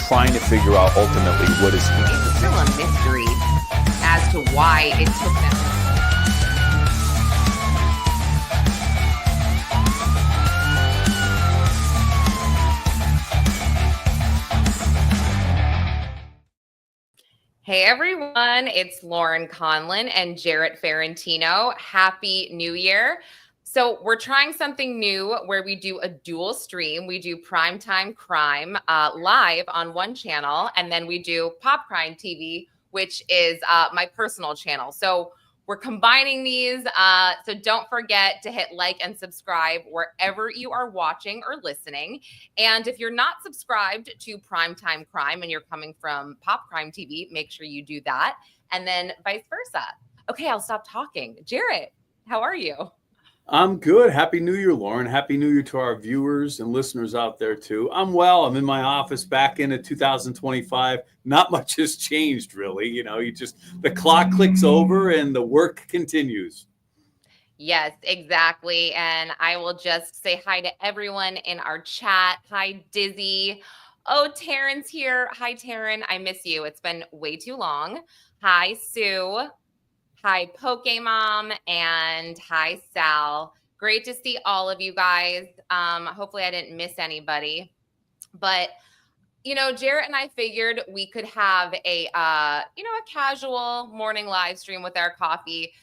trying to figure out ultimately what is. It's still a mystery as to why it took them. Hey everyone, it's Lauren Conlon and Jarrett Ferrantino. Happy New Year. So we're trying something new where we do a dual stream. We do Primetime Crime live on one channel, and then we do Pop Crime TV, which is my personal channel. So we're combining these. So don't forget to hit like and subscribe wherever you are watching or listening. And if you're not subscribed to Primetime Crime and you're coming from Pop Crime TV, make sure you do that. And then vice versa. Okay, I'll stop talking. Jarrett, how are you? I'm good. Happy New Year, Lauren. Happy New Year to our viewers and listeners out there too. I'm well. I'm in my office back into 2025. Not much has changed really. You know, the clock clicks over and the work continues. Yes, exactly. And I will just say hi to everyone in our chat. Hi, Dizzy. Oh, Taryn's here. Hi, Taryn. I miss you. It's been way too long. Hi, Sue. Hi, Pokemon, and hi, Sal. Great to see all of you guys. Hopefully I didn't miss anybody. But, you know, Jarrett and I figured we could have a casual morning live stream with our coffee.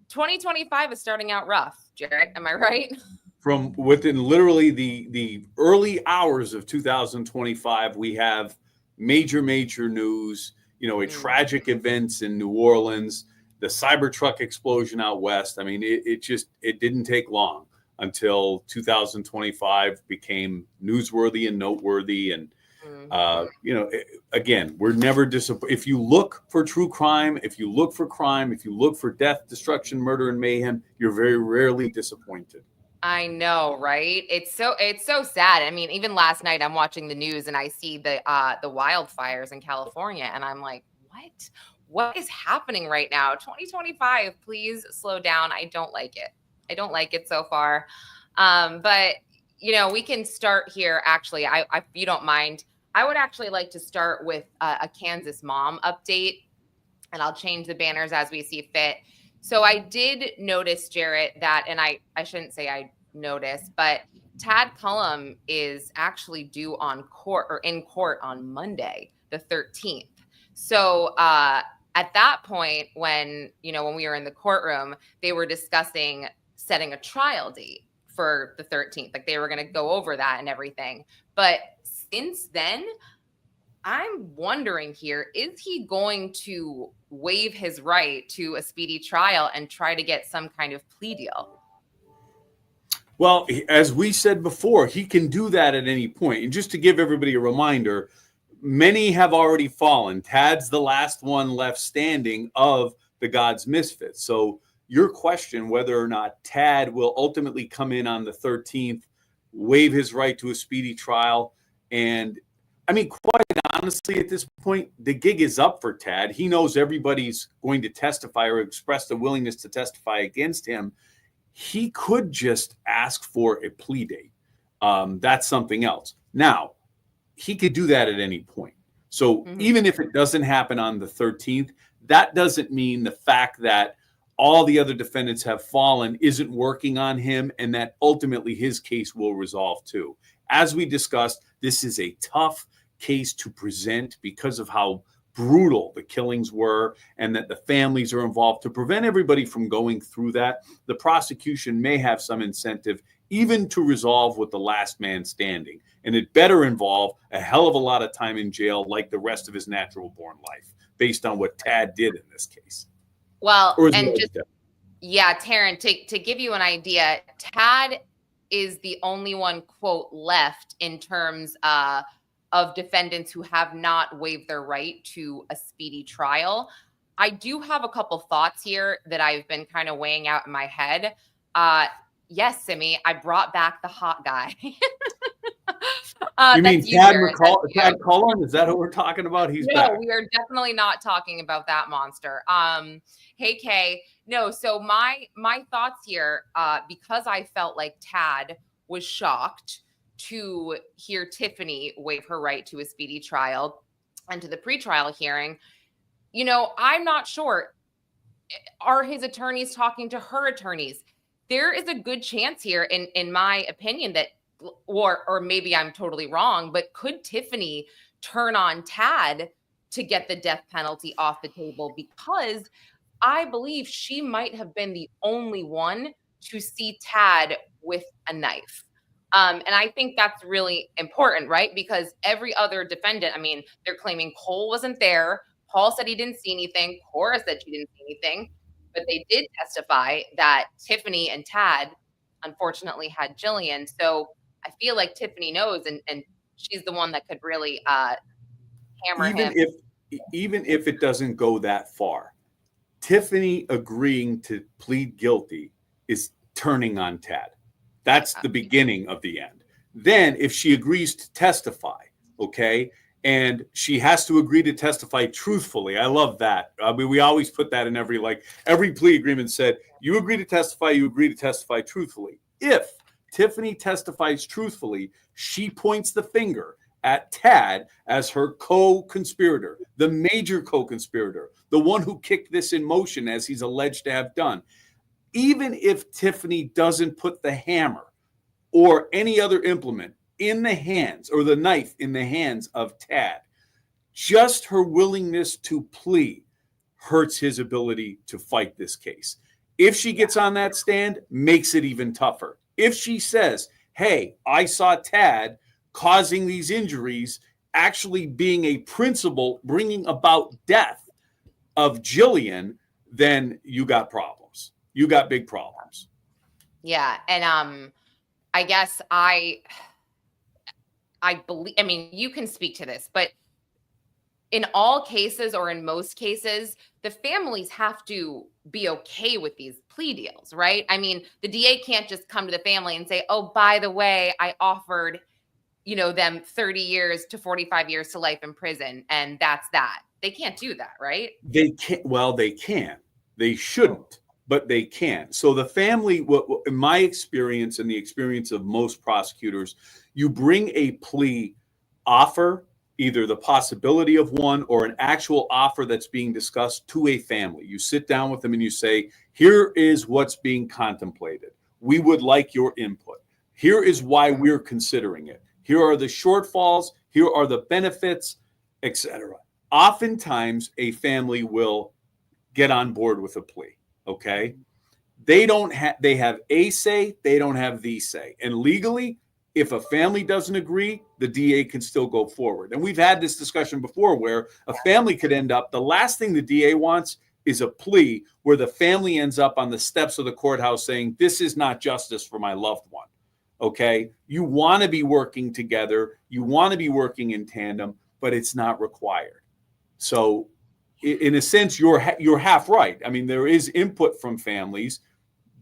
2025 is starting out rough, Jarrett. Am I right? From within literally the early hours of 2025, we have major news, a tragic events in New Orleans, the Cybertruck explosion out west. I mean, it didn't take long until 2025 became newsworthy and noteworthy. And, again, we're never disappointed. If you look for true crime, if you look for crime, if you look for death, destruction, murder, and mayhem, you're very rarely disappointed. I know, right? It's so sad. I mean, even last night I'm watching the news and I see the wildfires in California and I'm like, what is happening right now? 2025, please slow down. I don't like it. I don't like it so far. But we can start here. Actually, if you don't mind, I would actually like to start with a Kansas mom update, and I'll change the banners as we see fit. So I did notice, Jarrett, that, and I shouldn't say I noticed, but Tad Cullum is actually due in court on Monday, the 13th. So at that point, when we were in the courtroom, they were discussing setting a trial date for the 13th. Like they were going to go over that and everything. But since then, I'm wondering here, is he going to waive his right to a speedy trial and try to get some kind of plea deal? Well, as we said before, he can do that at any point. And just to give everybody a reminder, many have already fallen. Tad's the last one left standing of the God's Misfits. So your question, whether or not Tad will ultimately come in on the 13th, waive his right to a speedy trial. And I mean, quite honestly, at this point, the gig is up for Tad. He knows everybody's going to testify or express the willingness to testify against him. He could just ask for a plea date. That's something else. Now, he could do that at any point. So even if it doesn't happen on the 13th, that doesn't mean the fact that all the other defendants have fallen isn't working on him and that ultimately his case will resolve too. As we discussed, this is a tough case to present because of how brutal the killings were and that the families are involved. To prevent everybody from going through that, the prosecution may have some incentive even to resolve with the last man standing. And it better involve a hell of a lot of time in jail like the rest of his natural born life, based on what Tad did in this case. Well, and just, Taryn, to give you an idea, Tad is the only one, quote, left in terms of defendants who have not waived their right to a speedy trial. I do have a couple thoughts here that I've been kind of weighing out in my head. Yes, Simi, I brought back the hot guy. You mean Tad Cullen? Is that who we're talking about? He's back. No, we are definitely not talking about that monster. Hey, Kay. No, so my thoughts here, because I felt like Tad was shocked to hear Tiffany waive her right to a speedy trial and to the pretrial hearing, you know, I'm not sure. Are his attorneys talking to her attorneys? There is a good chance here, in my opinion, that, or maybe I'm totally wrong, but could Tiffany turn on Tad to get the death penalty off the table? Because I believe she might have been the only one to see Tad with a knife. And I think that's really important, right? Because every other defendant, I mean, they're claiming Cole wasn't there. Paul said he didn't see anything. Cora said she didn't see anything. But they did testify that Tiffany and Tad unfortunately had Jillian. So I feel like Tiffany knows, and she's the one that could really hammer him. Even if it doesn't go that far, Tiffany agreeing to plead guilty is turning on Tad. That's the beginning of the end. Then if she agrees to testify, okay, and she has to agree to testify truthfully. I love that. I mean, we always put that in every plea agreement said, you agree to testify truthfully. If Tiffany testifies truthfully, she points the finger at Tad as her co-conspirator, the major co-conspirator, the one who kicked this in motion as he's alleged to have done. Even if Tiffany doesn't put the hammer or any other implement in the hands, or the knife in the hands of Tad, just her willingness to plea hurts his ability to fight this case. If she gets on that stand, makes it even tougher. If she says, hey, I saw Tad causing these injuries, actually being a principal, bringing about death of Jillian, then you got problems. You got big problems. Yeah. And I guess I believe, I mean, you can speak to this, but in all cases, or in most cases, the families have to be okay with these plea deals, right? I mean, the DA can't just come to the family and say, oh, by the way, I offered, you know, them 30 years to 45 years to life in prison, and that's that. They can't do that, right? They can't. Well, they can. They shouldn't, but they can. So the family, in my experience and the experience of most prosecutors, you bring a plea offer, either the possibility of one or an actual offer that's being discussed, to a family. You sit down with them and you say, here is what's being contemplated. We would like your input. Here is why we're considering it. Here are the shortfalls. Here are the benefits, etc. Oftentimes, a family will get on board with a plea. Okay, they have a say. They don't have the say. And legally, if a family doesn't agree, the DA can still go forward. And we've had this discussion before, where a family could end up, the last thing the DA wants is a plea where the family ends up on the steps of the courthouse saying, this is not justice for my loved one. Okay, you want to be working together, you want to be working in tandem, but it's not required. So in a sense, you're half right. I mean, there is input from families.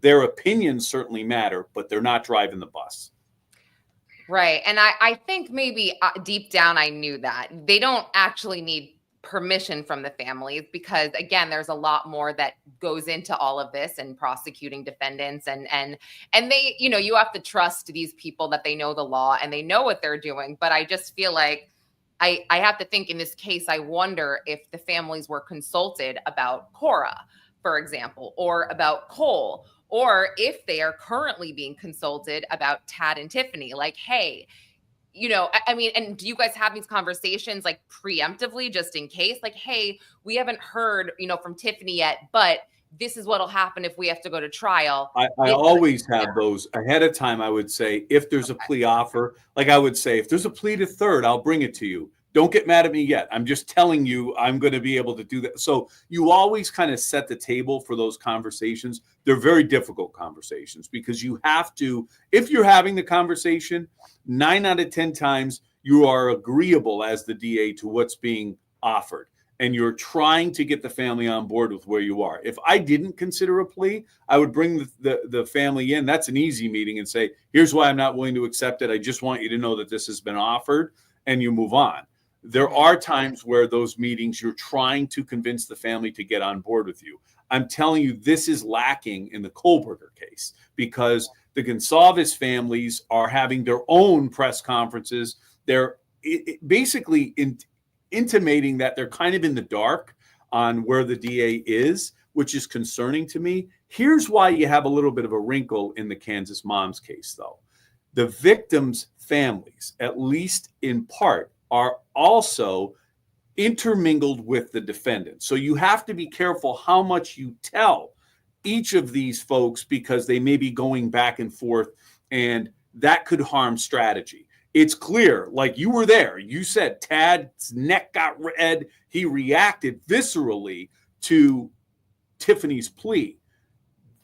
Their opinions certainly matter, but they're not driving the bus. Right. And I think maybe deep down, I knew that they don't actually need permission from the families, because again, there's a lot more that goes into all of this and prosecuting defendants, and they, you know, you have to trust these people that they know the law and they know what they're doing. But I just feel like I have to think in this case, I wonder if the families were consulted about Cora, for example, or about Cole, or if they are currently being consulted about Tad and Tiffany. Like, hey, you know, I mean, and do you guys have these conversations like preemptively, just in case? Like, hey, we haven't heard, you know, from Tiffany yet, but this is what'll happen if we have to go to trial. I always have those ahead of time. I would say, if there's a plea offer, like I would say, if there's a plea to third, I'll bring it to you. Don't get mad at me yet. I'm just telling you I'm going to be able to do that. So you always kind of set the table for those conversations. They're very difficult conversations, because you have to, if you're having the conversation, 9 out of 10 times you are agreeable as the DA to what's being offered, and you're trying to get the family on board with where you are. If I didn't consider a plea, I would bring the family in. That's an easy meeting, and say, here's why I'm not willing to accept it. I just want you to know that this has been offered, and you move on. There are times where those meetings, you're trying to convince the family to get on board with you. I'm telling you, this is lacking in the Kohberger case, because The Gonsalves families are having their own press conferences. They're basically intimating that they're kind of in the dark on where the DA is, which is concerning to me. Here's why you have a little bit of a wrinkle in the Kansas mom's case, though. The victims' families, at least in part, are also intermingled with the defendant. So you have to be careful how much you tell each of these folks, because they may be going back and forth, and that could harm strategy. It's clear, like you were there, you said Tad's neck got red. He reacted viscerally to Tiffany's plea.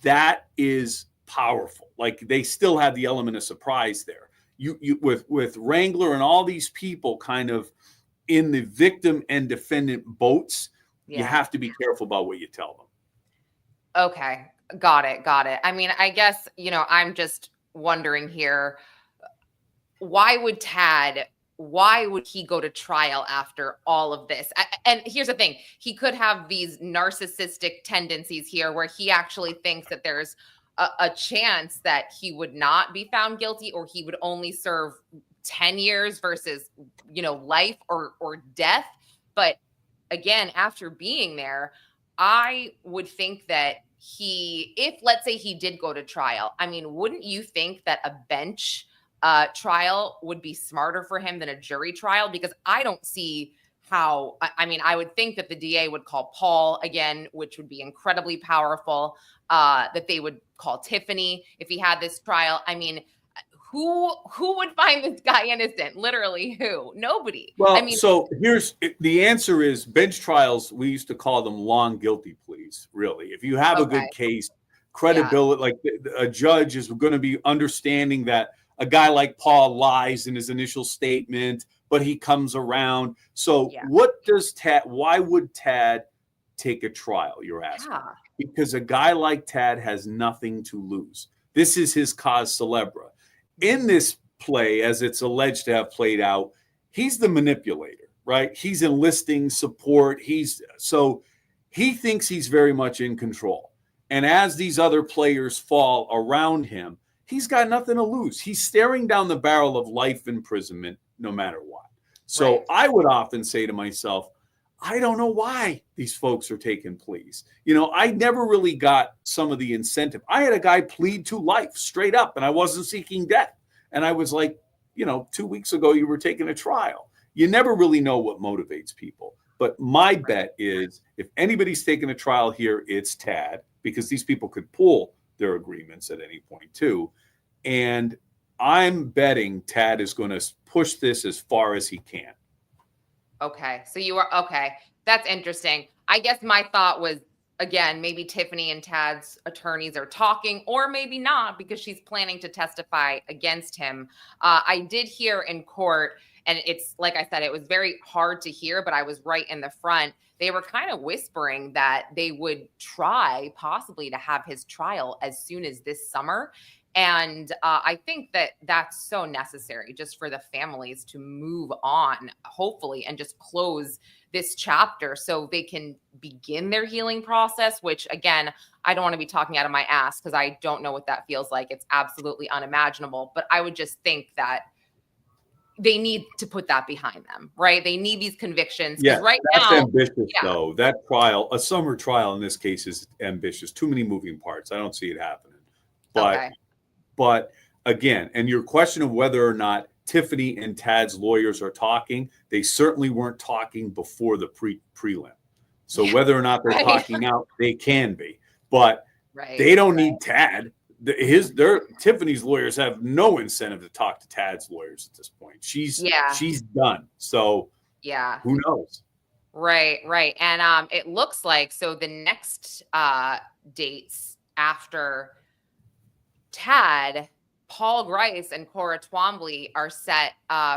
That is powerful. Like, they still have the element of surprise there. You with Wrangler and all these people kind of in the victim and defendant boats, you have to be careful about what you tell them. Okay. Got it. I mean, I guess, I'm just wondering here, why would he go to trial after all of this? And here's the thing. He could have these narcissistic tendencies here where he actually thinks that there's a chance that he would not be found guilty, or he would only serve 10 years versus, life or death. But again, after being there, I would think that if let's say he did go to trial, I mean, wouldn't you think that a bench trial would be smarter for him than a jury trial? Because I don't see how, I would think that the DA would call Paul again, which would be incredibly powerful, that they would call Tiffany if he had this trial. I mean, who would find this guy innocent? Literally who? Nobody. Well, so here's the answer is bench trials. We used to call them long guilty pleas. Really, if you have a good case, credibility, like a judge is going to be understanding that a guy like Paul lies in his initial statement, but he comes around. So what does Tad, why would Tad take a trial? You're asking. Because a guy like Tad has nothing to lose. This is his cause célèbre. In this play, as it's alleged to have played out, he's the manipulator, right? He's enlisting support. So he thinks he's very much in control. And as these other players fall around him, he's got nothing to lose. He's staring down the barrel of life imprisonment no matter what. So I would often say to myself, I don't know why these folks are taking pleas. I never really got some of the incentive. I had a guy plead to life straight up, and I wasn't seeking death. And I was like, 2 weeks ago, you were taking a trial. You never really know what motivates people. But my bet is if anybody's taking a trial here, it's Tad, because these people could pull their agreements at any point too. And I'm betting Tad is going to push this as far as he can. Okay. So you are okay. That's interesting. I guess my thought was, again, maybe Tiffany and Tad's attorneys are talking, or maybe not, because she's planning to testify against him. I did hear in court, and it's like I said, it was very hard to hear, but I was right in the front. They were kind of whispering that they would try possibly to have his trial as soon as this summer. And I think that that's so necessary just for the families to move on, hopefully, and just close this chapter so they can begin their healing process, which, again, I don't want to be talking out of my ass because I don't know what that feels like. It's absolutely unimaginable. But I would just think that they need to put that behind them, right? They need these convictions. Yeah, right that's now, ambitious, though. That trial, a summer trial in this case, is ambitious. Too many moving parts. I don't see it happening. But again, and your question of whether or not Tiffany and Tad's lawyers are talking, they certainly weren't talking before the prelim. So whether or not they're talking out, they can be. But they don't need Tad. Tiffany's lawyers have no incentive to talk to Tad's lawyers at this point. She's done. So who knows? Right. And it looks like the next dates after Tad, Paul Grice and Cora Twombly are set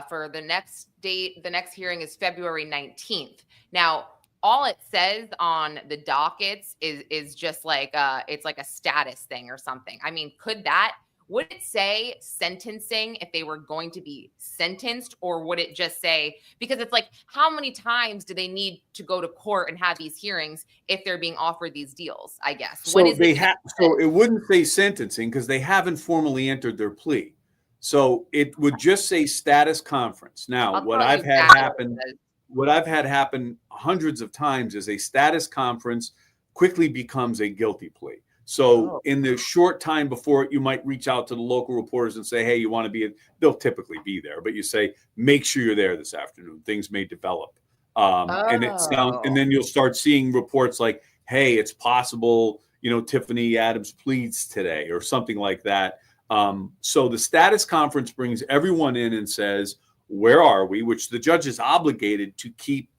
for the next date. The next hearing is February 19th. Now, all it says on the dockets is just like it's like a status thing or something. I mean, could that would it say sentencing if they were going to be sentenced, or would it just say, because it's like, how many times do they need to go to court and have these hearings if they're being offered these deals, I guess? So so it wouldn't say sentencing because they haven't formally entered their plea. So it would just say status conference. Now, I'll what tell I've you had that happen, because- what I've had happen hundreds of times is a status conference quickly becomes a guilty plea. So in the short time before it, you might reach out to the local reporters and say, hey, you want to be, they'll typically be there, but you say, make sure you're there this afternoon. Things may develop. And it sounds, and then you'll start seeing reports like, hey, it's possible, Tiffany Adams pleads today or something like that. So the status conference brings everyone in and says, where are we? Which the judge is obligated to keep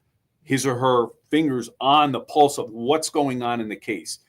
his or her fingers on the pulse of what's going on in the case.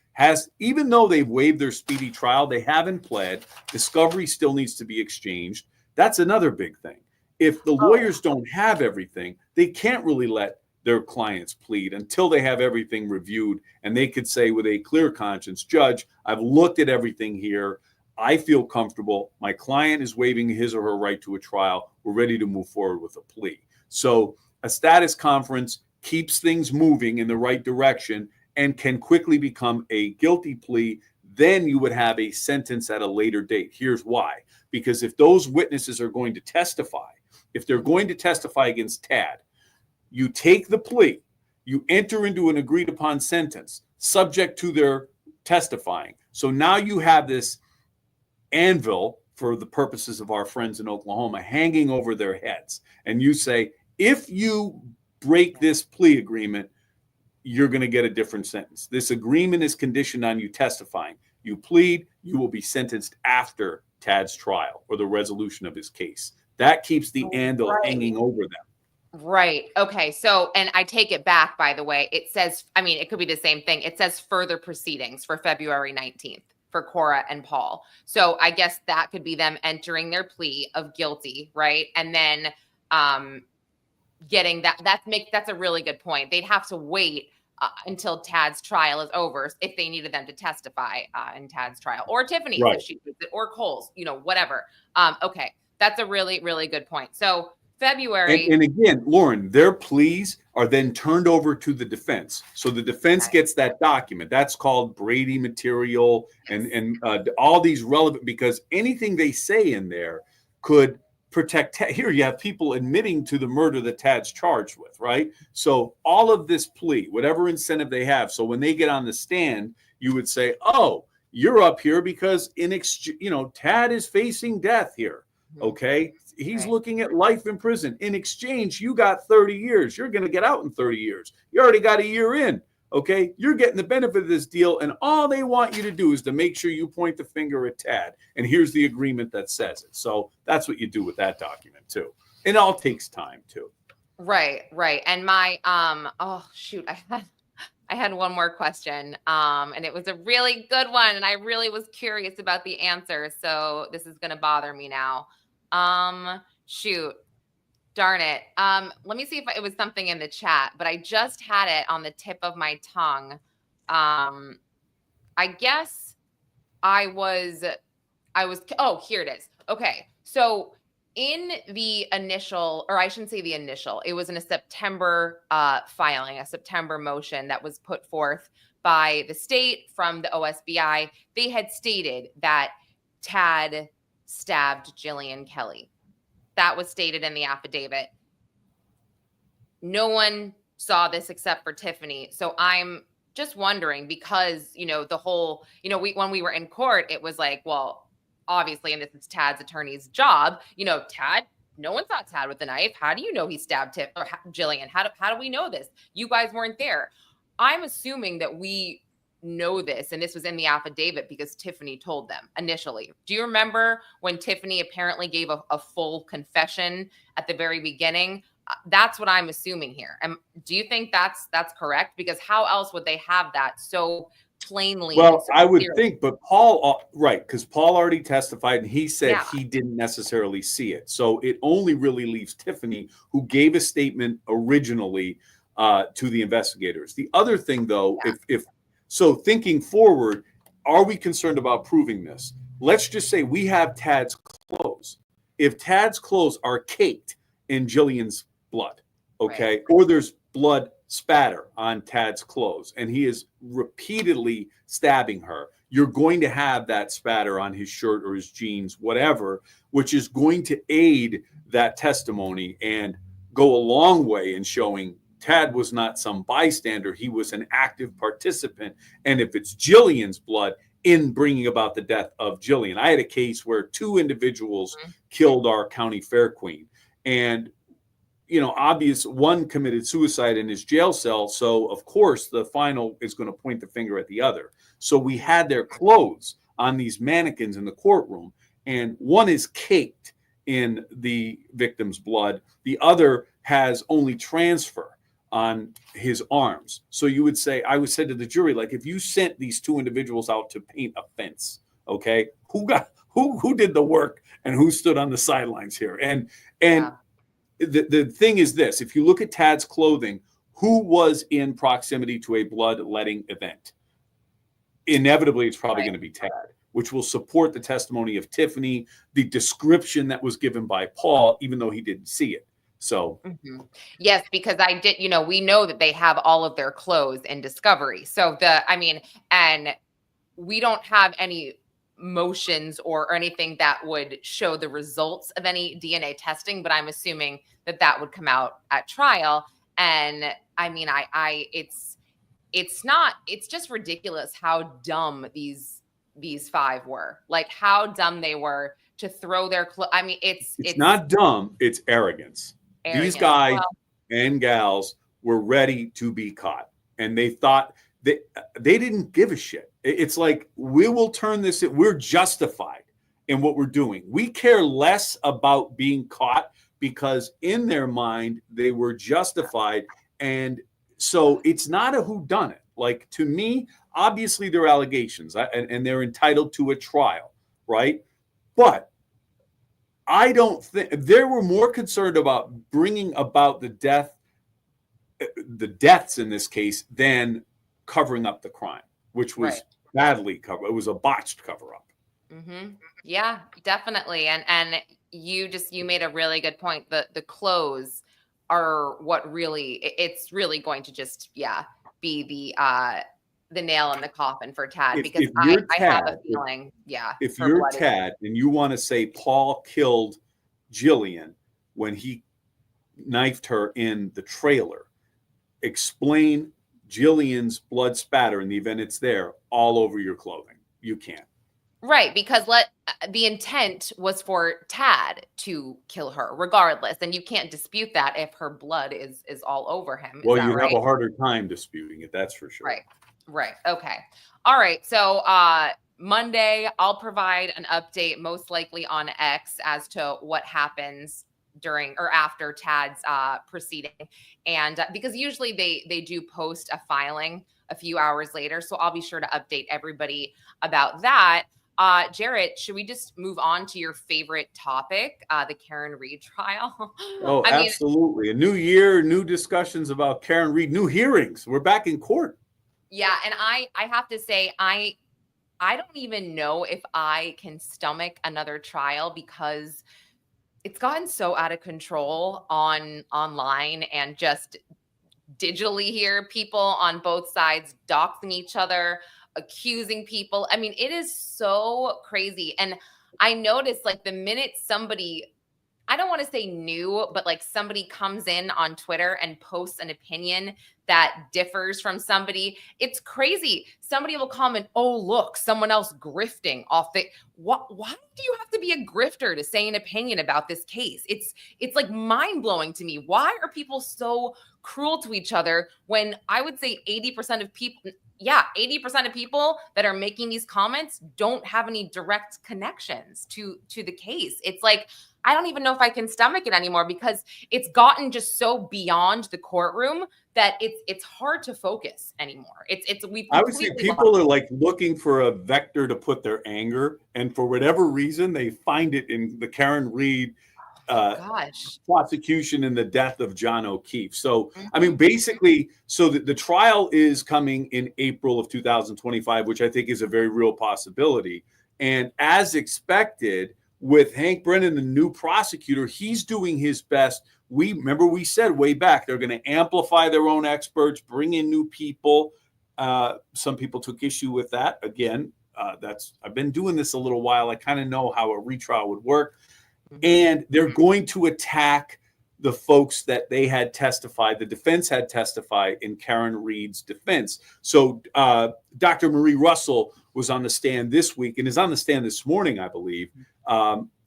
Even though they've waived their speedy trial, they haven't pled. Discovery still needs to be exchanged. That's another big thing. If the lawyers don't have everything, they can't really let their clients plead until they have everything reviewed, and they could say with a clear conscience, Judge, I've looked at everything here. I feel comfortable. My client is waiving his or her right to a trial. We're ready to move forward with a plea. So a status conference keeps things moving in the right direction and can quickly become a guilty plea. Then you would have a sentence at a later date. Here's why. Because if those witnesses are going to testify, if they're going to testify against Tad, you take the plea, you enter into an agreed upon sentence subject to their testifying. So now you have this anvil, for the purposes of our friends in Oklahoma, hanging over their heads. And you say, if you break this plea agreement, you're going to get a different sentence. This agreement is conditioned on you testifying. You plead, you will be sentenced after Tad's trial or the resolution of his case. That keeps the anvil hanging over them. Right. Okay. So, and I take it back, by the way, it says, I mean, it could be the same thing. It says further proceedings for February 19th for Cora and Paul. So I guess that could be them entering their plea of guilty, right? And then getting that's a really good point. They'd have to wait until Tad's trial is over if they needed them to testify in Tad's trial, or Tiffany's if she did it, or Cole's, whatever. Okay. That's a really, really good point. So February. And again, Lauren, their pleas are then turned over to the defense. So the defense gets that document. That's called Brady material and all these relevant, because anything they say in there could protect. Here you have people admitting to the murder that Tad's charged with, right? So all of this plea, whatever incentive they have. So when they get on the stand, you would say, oh, you're up here because Tad is facing death here. Okay. He's looking at life in prison. In exchange, you got 30 years. You're going to get out in 30 years. You already got a year in. Okay. You're getting the benefit of this deal. And all they want you to do is to make sure you point the finger at Tad. And here's the agreement that says it. So that's what you do with that document too. It all takes time too. Right. And my, oh shoot, I had one more question. And it was a really good one. And I really was curious about the answer. So this is going to bother me now. Shoot. Darn it. Let me see if it was something in the chat, but I just had it on the tip of my tongue. I guess I was, oh, here it is. Okay. So in the initial, or I shouldn't say the initial, it was in a September filing, a September motion that was put forth by the state from the OSBI. They had stated that Tad stabbed Jillian Kelly. That was stated in the affidavit. No one saw this except for Tiffany. So I'm just wondering, because, the whole, when we were in court, it was like, well, obviously, and this is Tad's attorney's job, Tad, no one saw Tad with a knife. How do you know he stabbed Jillian? How do we know this? You guys weren't there. I'm assuming that we know this, and this was in the affidavit because Tiffany told them initially. Do you remember when Tiffany apparently gave a full confession at the very beginning? That's what I'm assuming here. Do you think that's correct? Because how else would they have that so plainly? Well, I would think, but Paul, right, because Paul already testified and he said he didn't necessarily see it. So it only really leaves Tiffany, who gave a statement originally to the investigators. The other thing, though, if so thinking forward, are we concerned about proving this? let's just say we have Tad's clothes. If Tad's clothes are caked in Jillian's blood, okay, Right. or there's blood spatter on Tad's clothes and he is repeatedly stabbing her, you're going to have that spatter on his shirt or his jeans, whatever, which is going to aid that testimony and go a long way in showing Tad was not some bystander. He was an active participant. And if it's Jillian's blood in bringing about the death of Jillian, I had a case where 2 individuals killed our county fair queen. And, you know, obvious one committed suicide in his jail cell. So, of course, the final is going to point the finger at the other. So we had their clothes on these mannequins in the courtroom, and one is caked in the victim's blood. The other has only transfer on his arms. So you would say, I would say to the jury, like, if you sent these 2 individuals out to paint a fence, okay, who did the work and who stood on the sidelines here? And the thing is this: if you look at Tad's clothing, who was in proximity to a bloodletting event? Inevitably, it's probably going to be Tad, which will support the testimony of Tiffany, the description that was given by Paul, even though he didn't see it. So, yes, because I did, you know, we know that they have all of their clothes in discovery. So and we don't have any motions or anything that would show the results of any DNA testing, but I'm assuming that that would come out at trial. And I mean, it's just ridiculous how dumb these 5 were, like how dumb they were to throw their clothes. I mean, it's not dumb, it's arrogance. These guys and gals were ready to be caught, and they thought they didn't give a shit. It's like, we will turn this, we're justified in what we're doing. We care less about being caught because in their mind, they were justified. And so it's not a whodunit. Like, to me, obviously they're allegations and they're entitled to a trial, right? But I don't think they were more concerned about bringing about the deaths in this case than covering up the crime, which was badly covered. It was a botched cover up. Yeah, definitely. And you made a really good point. The clothes are what it's really going to just be the nail in the coffin for Tad, because I have a feeling, if you're Tad and you want to say Paul killed Jillian when he knifed her in the trailer, explain Jillian's blood spatter in the event it's there all over your clothing. You can't. Right, because the intent was for Tad to kill her regardless, and you can't dispute that if her blood is all over him. Well, you have a harder time disputing it, that's for sure. Right. Okay. All right. So Monday, I'll provide an update, most likely on X, as to what happens during or after Tad's proceeding, and because usually they do post a filing a few hours later, so I'll be sure to update everybody about that. Jarrett, should we just move on to your favorite topic, the Karen Read trial? Oh, absolutely. A new year, new discussions about Karen Read, new hearings. We're back in court. Yeah, and I have to say, I don't even know if I can stomach another trial, because it's gotten so out of control online and just digitally here. People on both sides doxing each other, accusing people. I mean, it is so crazy. And I noticed, like, the minute somebody, I don't want to say new, but like somebody comes in on Twitter and posts an opinion that differs from somebody, it's crazy. Somebody will comment, "Oh, look, someone else grifting off the." Why do you have to be a grifter to say an opinion about this case? It's like mind blowing to me. Why are people so cruel to each other when I would say 80% of people, 80% of people that are making these comments don't have any direct connections to the case. It's like, I don't even know if I can stomach it anymore, because it's gotten just so beyond the courtroom that it's hard to focus anymore. I would say people are like looking for a vector to put their anger, and for whatever reason, they find it in the Karen Read prosecution in the death of John O'Keefe. So, I mean, basically, so the trial is coming in April of 2025, which I think is a very real possibility. And as expected, with Hank Brennan, the new prosecutor, he's doing his best. We said way back, they're going to amplify their own experts, bring in new people. Some people took issue with that. Again, I've been doing this a little while. I kind of know how a retrial would work. And they're going to attack the folks that they had testified, the defense had testified in Karen Read's defense. So Dr. Marie Russell was on the stand this week and is on the stand this morning, I believe.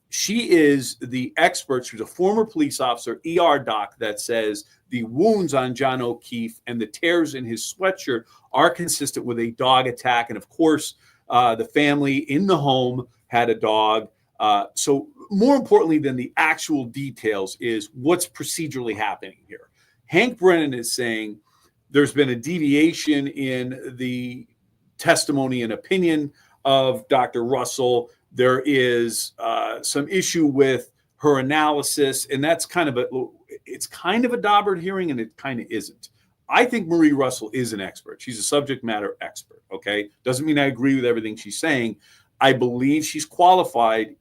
She is the expert. She's a former police officer, ER doc, that says the wounds on John O'Keefe and the tears in his sweatshirt are consistent with a dog attack. And of course, the family in the home had a dog. So more importantly than the actual details is what's procedurally happening here. Hank Brennan is saying there's been a deviation in the testimony and opinion of Dr. Russell. There is some issue with her analysis, and that's it's kind of a Daubert hearing, and it kind of isn't. I think Marie Russell is an expert. She's a subject matter expert, okay? Doesn't mean I agree with everything she's saying. I believe she's qualified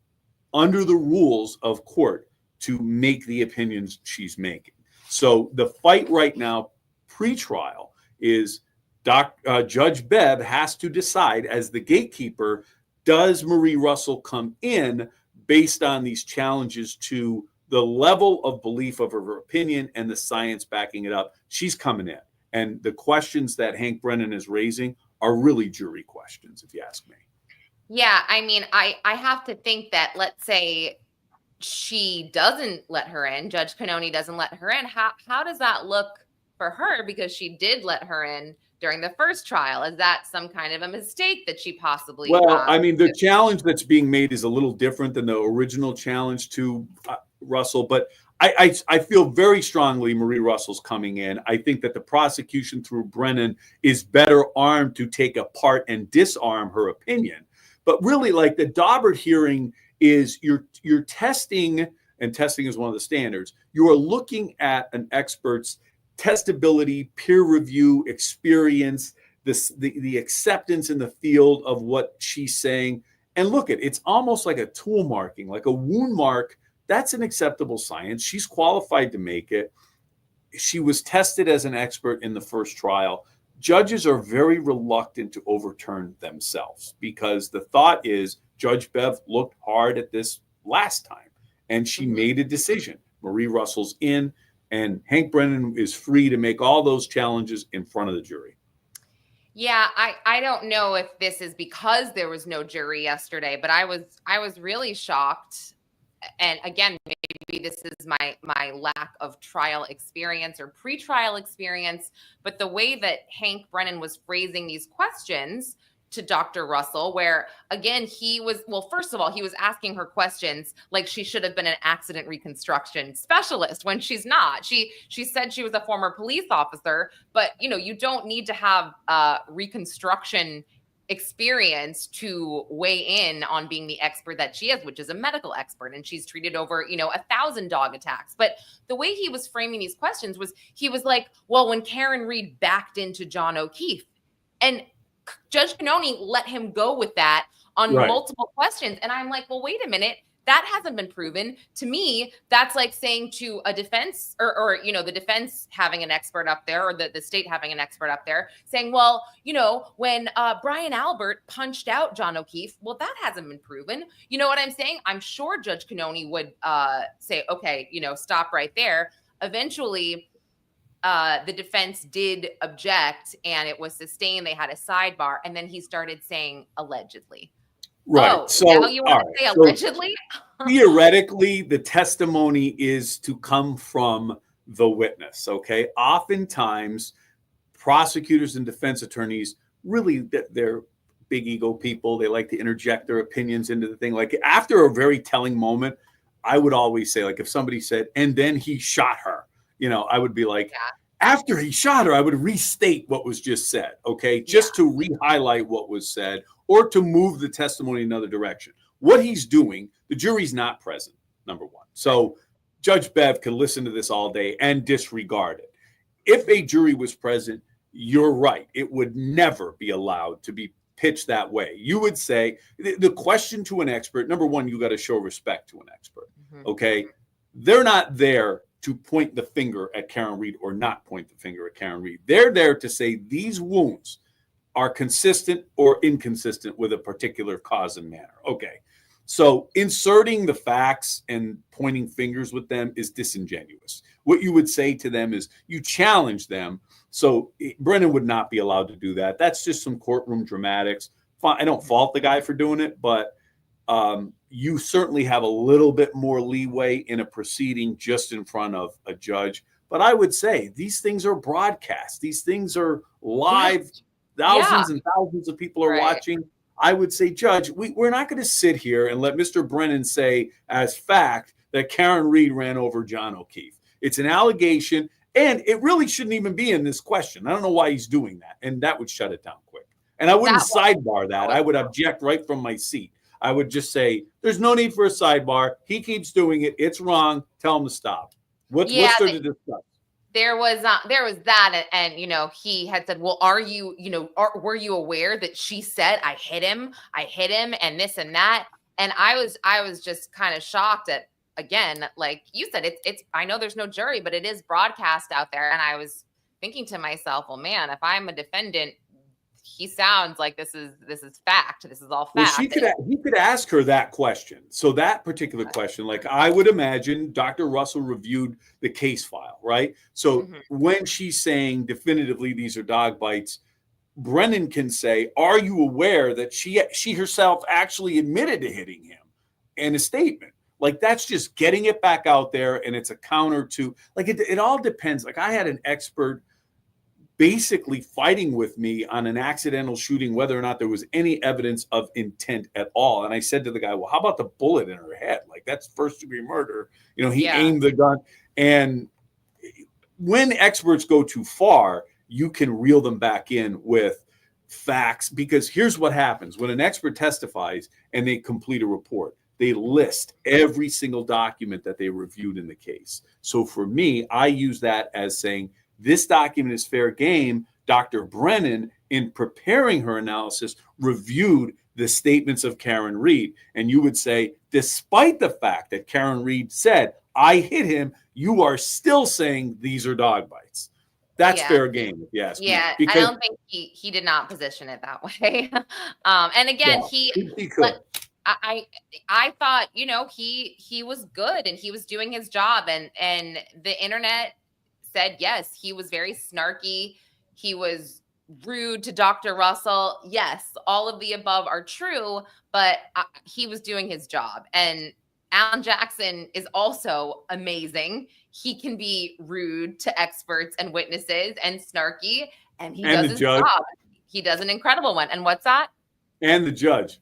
under the rules of court to make the opinions she's making. So the fight right now, pre-trial, is Judge Bev has to decide as the gatekeeper, does Marie Russell come in based on these challenges to the level of belief of her opinion and the science backing it up? She's coming in. And the questions that Hank Brennan is raising are really jury questions, if you ask me. Yeah, I mean, I have to think that, let's say she doesn't let her in, Judge Cannoni doesn't let her in. How does that look for her? Because she did let her in during the first trial. Is that some kind of a mistake that she possibly? Well, I mean, the challenge that's being made is a little different than the original challenge to Russell, but I feel very strongly Marie Russell's coming in. I think that the prosecution through Brennan is better armed to take apart and disarm her opinion. But really, like, the Daubert hearing is you're testing, and testing is one of the standards. You are looking at an expert's testability, peer review, experience, the acceptance in the field of what she's saying. And look, it's almost like a tool marking, like a wound mark. That's an acceptable science. She's qualified to make it. She was tested as an expert in the first trial. Judges are very reluctant to overturn themselves because the thought is Judge Bev looked hard at this last time and she made a decision. Marie Russell's in, and Hank Brennan is free to make all those challenges in front of the jury. Yeah, I don't know if this is because there was no jury yesterday, but I was really shocked. And again, maybe this is my lack of trial experience or pre-trial experience, but the way that Hank Brennan was phrasing these questions to Dr. Russell, where again, first of all, he was asking her questions like she should have been an accident reconstruction specialist when she's not. She said she was a former police officer, but you don't need to have reconstruction experience to weigh in on being the expert that she is, which is a medical expert, and she's treated over 1,000 dog attacks. But the way he was framing these questions was, he was like, well, when Karen Read backed into John O'Keefe, and Judge Cannoni let him go with that on multiple questions. And I'm like, well, wait a minute. That hasn't been proven. To me, that's like saying to a defense or the defense having an expert up there, or the state having an expert up there saying, well, when Bryan Albert punched out John O'Keefe, well, that hasn't been proven. You know what I'm saying? I'm sure Judge Cannoni would say, okay, stop right there. Eventually, the defense did object and it was sustained. They had a sidebar, and then he started saying allegedly. Right. Oh, so now you want to say allegedly? So theoretically, the testimony is to come from the witness. Okay. Oftentimes, prosecutors and defense attorneys, really, they're big ego people. They like to interject their opinions into the thing. Like, after a very telling moment, I would always say, like, if somebody said, and then he shot her, I would be like, after he shot her, I would restate what was just said. Okay. Just to re-highlight what was said, or to move the testimony in another direction. What he's doing, the jury's not present, number one. So Judge Bev can listen to this all day and disregard it. If a jury was present, you're right. It would never be allowed to be pitch that way. You would say the question to an expert, number one, you got to show respect to an expert. Okay. They're not there to point the finger at Karen Read or not point the finger at Karen Read. They're there to say these wounds are consistent or inconsistent with a particular cause and manner. Okay. So inserting the facts and pointing fingers with them is disingenuous. What you would say to them is you challenge them. So Brennan would not be allowed to do that. That's just some courtroom dramatics. I don't fault the guy for doing it, but you certainly have a little bit more leeway in a proceeding just in front of a judge. But I would say these things are broadcast. These things are live. Thousands and thousands of people are watching. I would say, Judge, we're not going to sit here and let Mr. Brennan say as fact that Karen Read ran over John O'Keefe. It's an allegation, and it really shouldn't even be in this question. I don't know why he's doing that, and that would shut it down quick. And I wouldn't sidebar that. I would object right from my seat. I would just say, there's no need for a sidebar. He keeps doing it. It's wrong. Tell him to stop. What's there to discuss? There was that, and he had said, well, were you aware that she said I hit him and this and that? And I was just kind of shocked at, again, like you said, it's I know there's no jury, but it is broadcast out there. And I was thinking to myself, well, man, if I'm a defendant, he sounds like this is fact. This is all fact. Well, he could ask her that question. So that particular question, like I would imagine Dr. Russell reviewed the case file, right? So when she's saying definitively these are dog bites, Brennan can say, are you aware that she herself actually admitted to hitting him in a statement? Like that's just getting it back out there, and it's a counter to, like it all depends. Like I had an expert basically fighting with me on an accidental shooting, whether or not there was any evidence of intent at all. And I said to the guy, well, how about the bullet in her head? Like that's first degree murder. He aimed the gun. And when experts go too far, you can reel them back in with facts, because here's what happens when an expert testifies and they complete a report. They list every single document that they reviewed in the case. So for me, I use that as saying, this document is fair game. Dr. Brennan, in preparing her analysis, reviewed the statements of Karen Read. And you would say, despite the fact that Karen Read said, I hit him, you are still saying these are dog bites. That's fair game, if you ask me. Yeah, I don't think he did not position it that way. And again, he could. I thought, he was good and he was doing his job, and the internet said, yes, he was very snarky. He was rude to Dr. Russell. Yes, all of the above are true, but he was doing his job. And Alan Jackson is also amazing. He can be rude to experts and witnesses and snarky, and he does his job. He does an incredible one. And what's that? And the judge.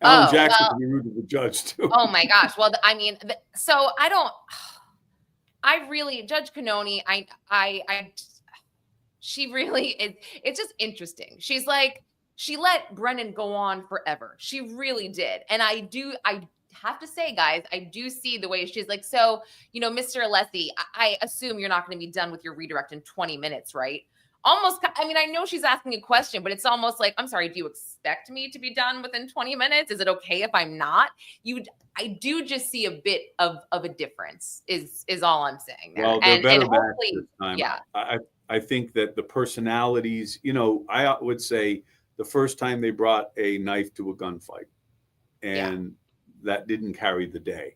Alan Jackson can be rude to the judge too. Oh my gosh. Well, I mean, so Judge Cannoni, she really is. It's just interesting. She's like, she let Brennan go on forever. She really did. And I have to say, guys, I do see the way she's like, so, Mr. Alessi, I assume you're not going to be done with your redirect in 20 minutes, right? Almost, I mean, I know she's asking a question, but it's almost like, I'm sorry, do you expect me to be done within 20 minutes? Is it okay if I'm not? I do just see a bit of a difference is all I'm saying there. Well, and hopefully, this time. Yeah. I think that the personalities, I would say the first time they brought a knife to a gunfight and that didn't carry the day.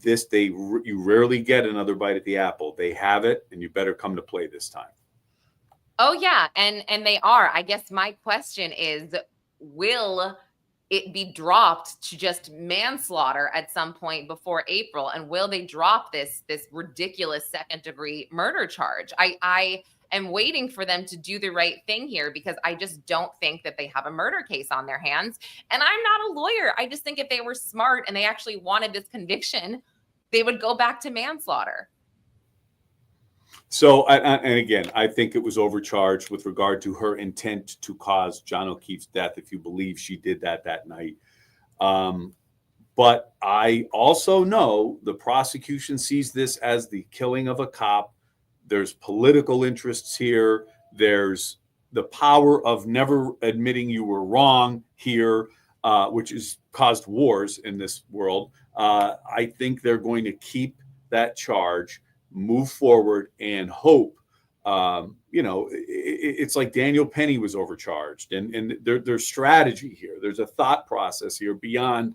You rarely get another bite at the apple. They have it, and you better come to play this time. Oh yeah, and they are. I guess my question is, will it be dropped to just manslaughter at some point before April? And will they drop this ridiculous second-degree murder charge? I am waiting for them to do the right thing here, because I just don't think that they have a murder case on their hands. And I'm not a lawyer. I just think if they were smart and they actually wanted this conviction, they would go back to manslaughter. So, and again, I think it was overcharged with regard to her intent to cause John O'Keefe's death, if you believe she did that night. But I also know the prosecution sees this as the killing of a cop. There's political interests here. There's the power of never admitting you were wrong here, which has caused wars in this world. I think they're going to keep that charge, move forward, and hope. It's like Daniel Penny was overcharged, and there's strategy here. There's a thought process here beyond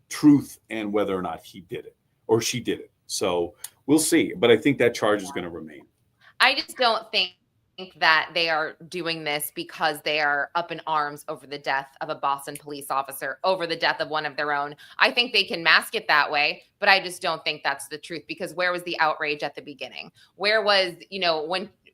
truth and whether or not he did it or she did it. So we'll see. But I think that charge is going to remain. I just don't think that they are doing this because they are up in arms over the death of a Boston police officer, over the death of one of their own. I think they can mask it that way, but I just don't think that's the truth, because where was the outrage at the beginning? Where was,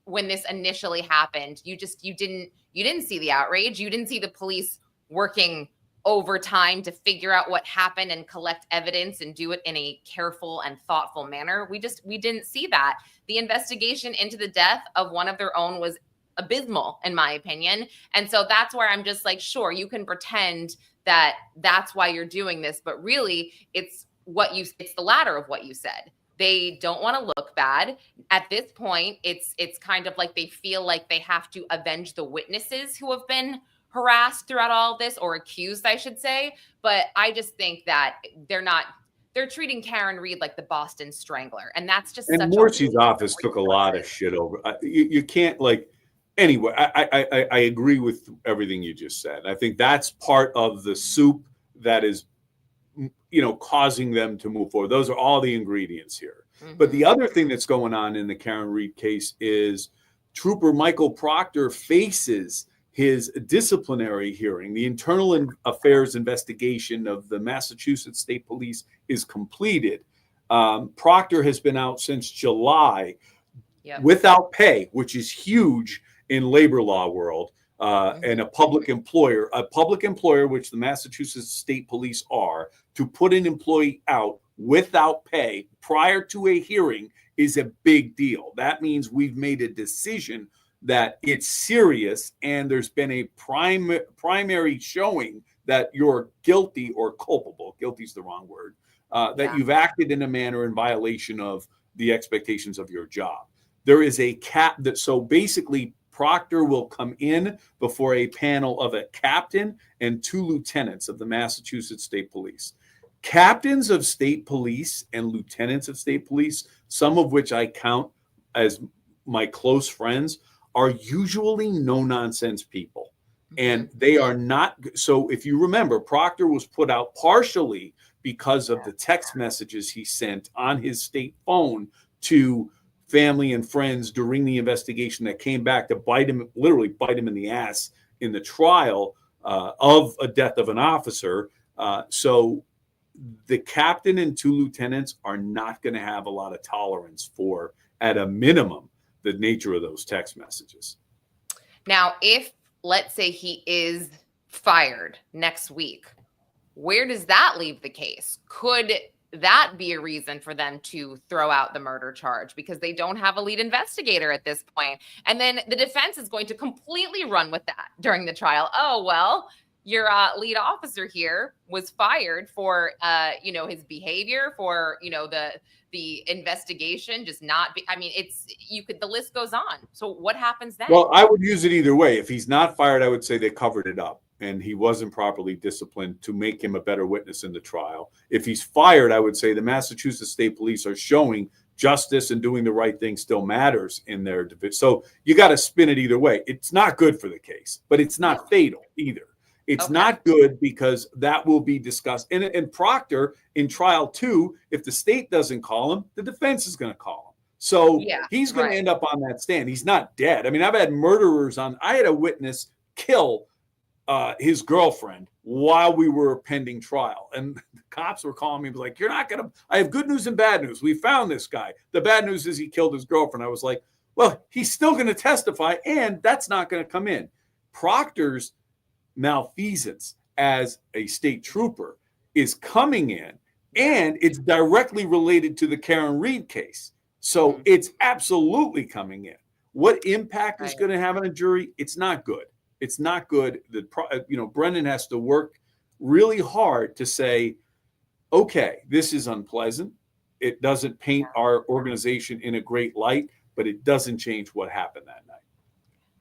when this initially happened, you didn't see the outrage. You didn't see the police working overtime to figure out what happened and collect evidence and do it in a careful and thoughtful manner. We didn't see that. The investigation into the death of one of their own was abysmal, in my opinion. And so that's where I'm just like, sure, you can pretend that that's why you're doing this, but really it's the latter of what you said. They don't want to look bad. At this point, it's kind of like they feel like they have to avenge the witnesses who have been harassed throughout all of this, or accused, I should say. But I just think that they're treating Karen Read like the Boston Strangler. And that's just and Morrissey's office took a lot of shit over. You can't anyway, I agree with everything you just said. I think that's part of the soup that is, causing them to move forward. Those are all the ingredients here. Mm-hmm. But the other thing that's going on in the Karen Read case is Trooper Michael Proctor faces his disciplinary hearing. The internal affairs investigation of the Massachusetts State Police is completed. Proctor has been out since July without pay, which is huge in labor law world. And a public employer, which the Massachusetts State Police are, to put an employee out without pay prior to a hearing is a big deal. That means we've made a decision that it's serious, and there's been a primary showing that you're guilty or culpable. Guilty is the wrong word. That you've acted in a manner in violation of the expectations of your job. There is a cap so basically Proctor will come in before a panel of a captain and 2 lieutenants of the Massachusetts State Police. Captains of state police and lieutenants of state police, some of which I count as my close friends, are usually no-nonsense people. And they are not. So if you remember, Proctor was put out partially because of the text messages he sent on his state phone to family and friends during the investigation that came back to literally bite him in the ass in the trial of a death of an officer. So the captain and 2 lieutenants are not going to have a lot of tolerance for, at a minimum, the nature of those text messages. Now, if, let's say, he is fired next week, where does that leave the case? Could that be a reason for them to throw out the murder charge, because they don't have a lead investigator at this point? And then the defense is going to completely run with that during the trial. Oh, well, your lead officer here was fired for, his behavior, for, the investigation just not be, the list goes on. So what happens then? Well, I would use it either way. If he's not fired, I would say they covered it up and he wasn't properly disciplined to make him a better witness in the trial. If he's fired, I would say the Massachusetts State Police are showing justice and doing the right thing still matters in their division. So you got to spin it either way. It's not good for the case, but it's not fatal either. It's not good because that will be discussed. And Proctor, in trial 2, if the state doesn't call him, the defense is going to call him. So he's going to end up on that stand. He's not dead. I mean, I've had murderers on. I had a witness kill his girlfriend while we were pending trial. And the cops were calling me like, you're not going to. I have good news and bad news. We found this guy. The bad news is he killed his girlfriend. I was like, well, he's still going to testify, and that's not going to come in. Proctor's malfeasance as a state trooper is coming in, and it's directly related to the Karen Read case. So it's absolutely coming in. What impact is going to have on a jury? It's not good. It's not good. Brendan has to work really hard to say, okay, this is unpleasant. It doesn't paint our organization in a great light, but it doesn't change what happened that night.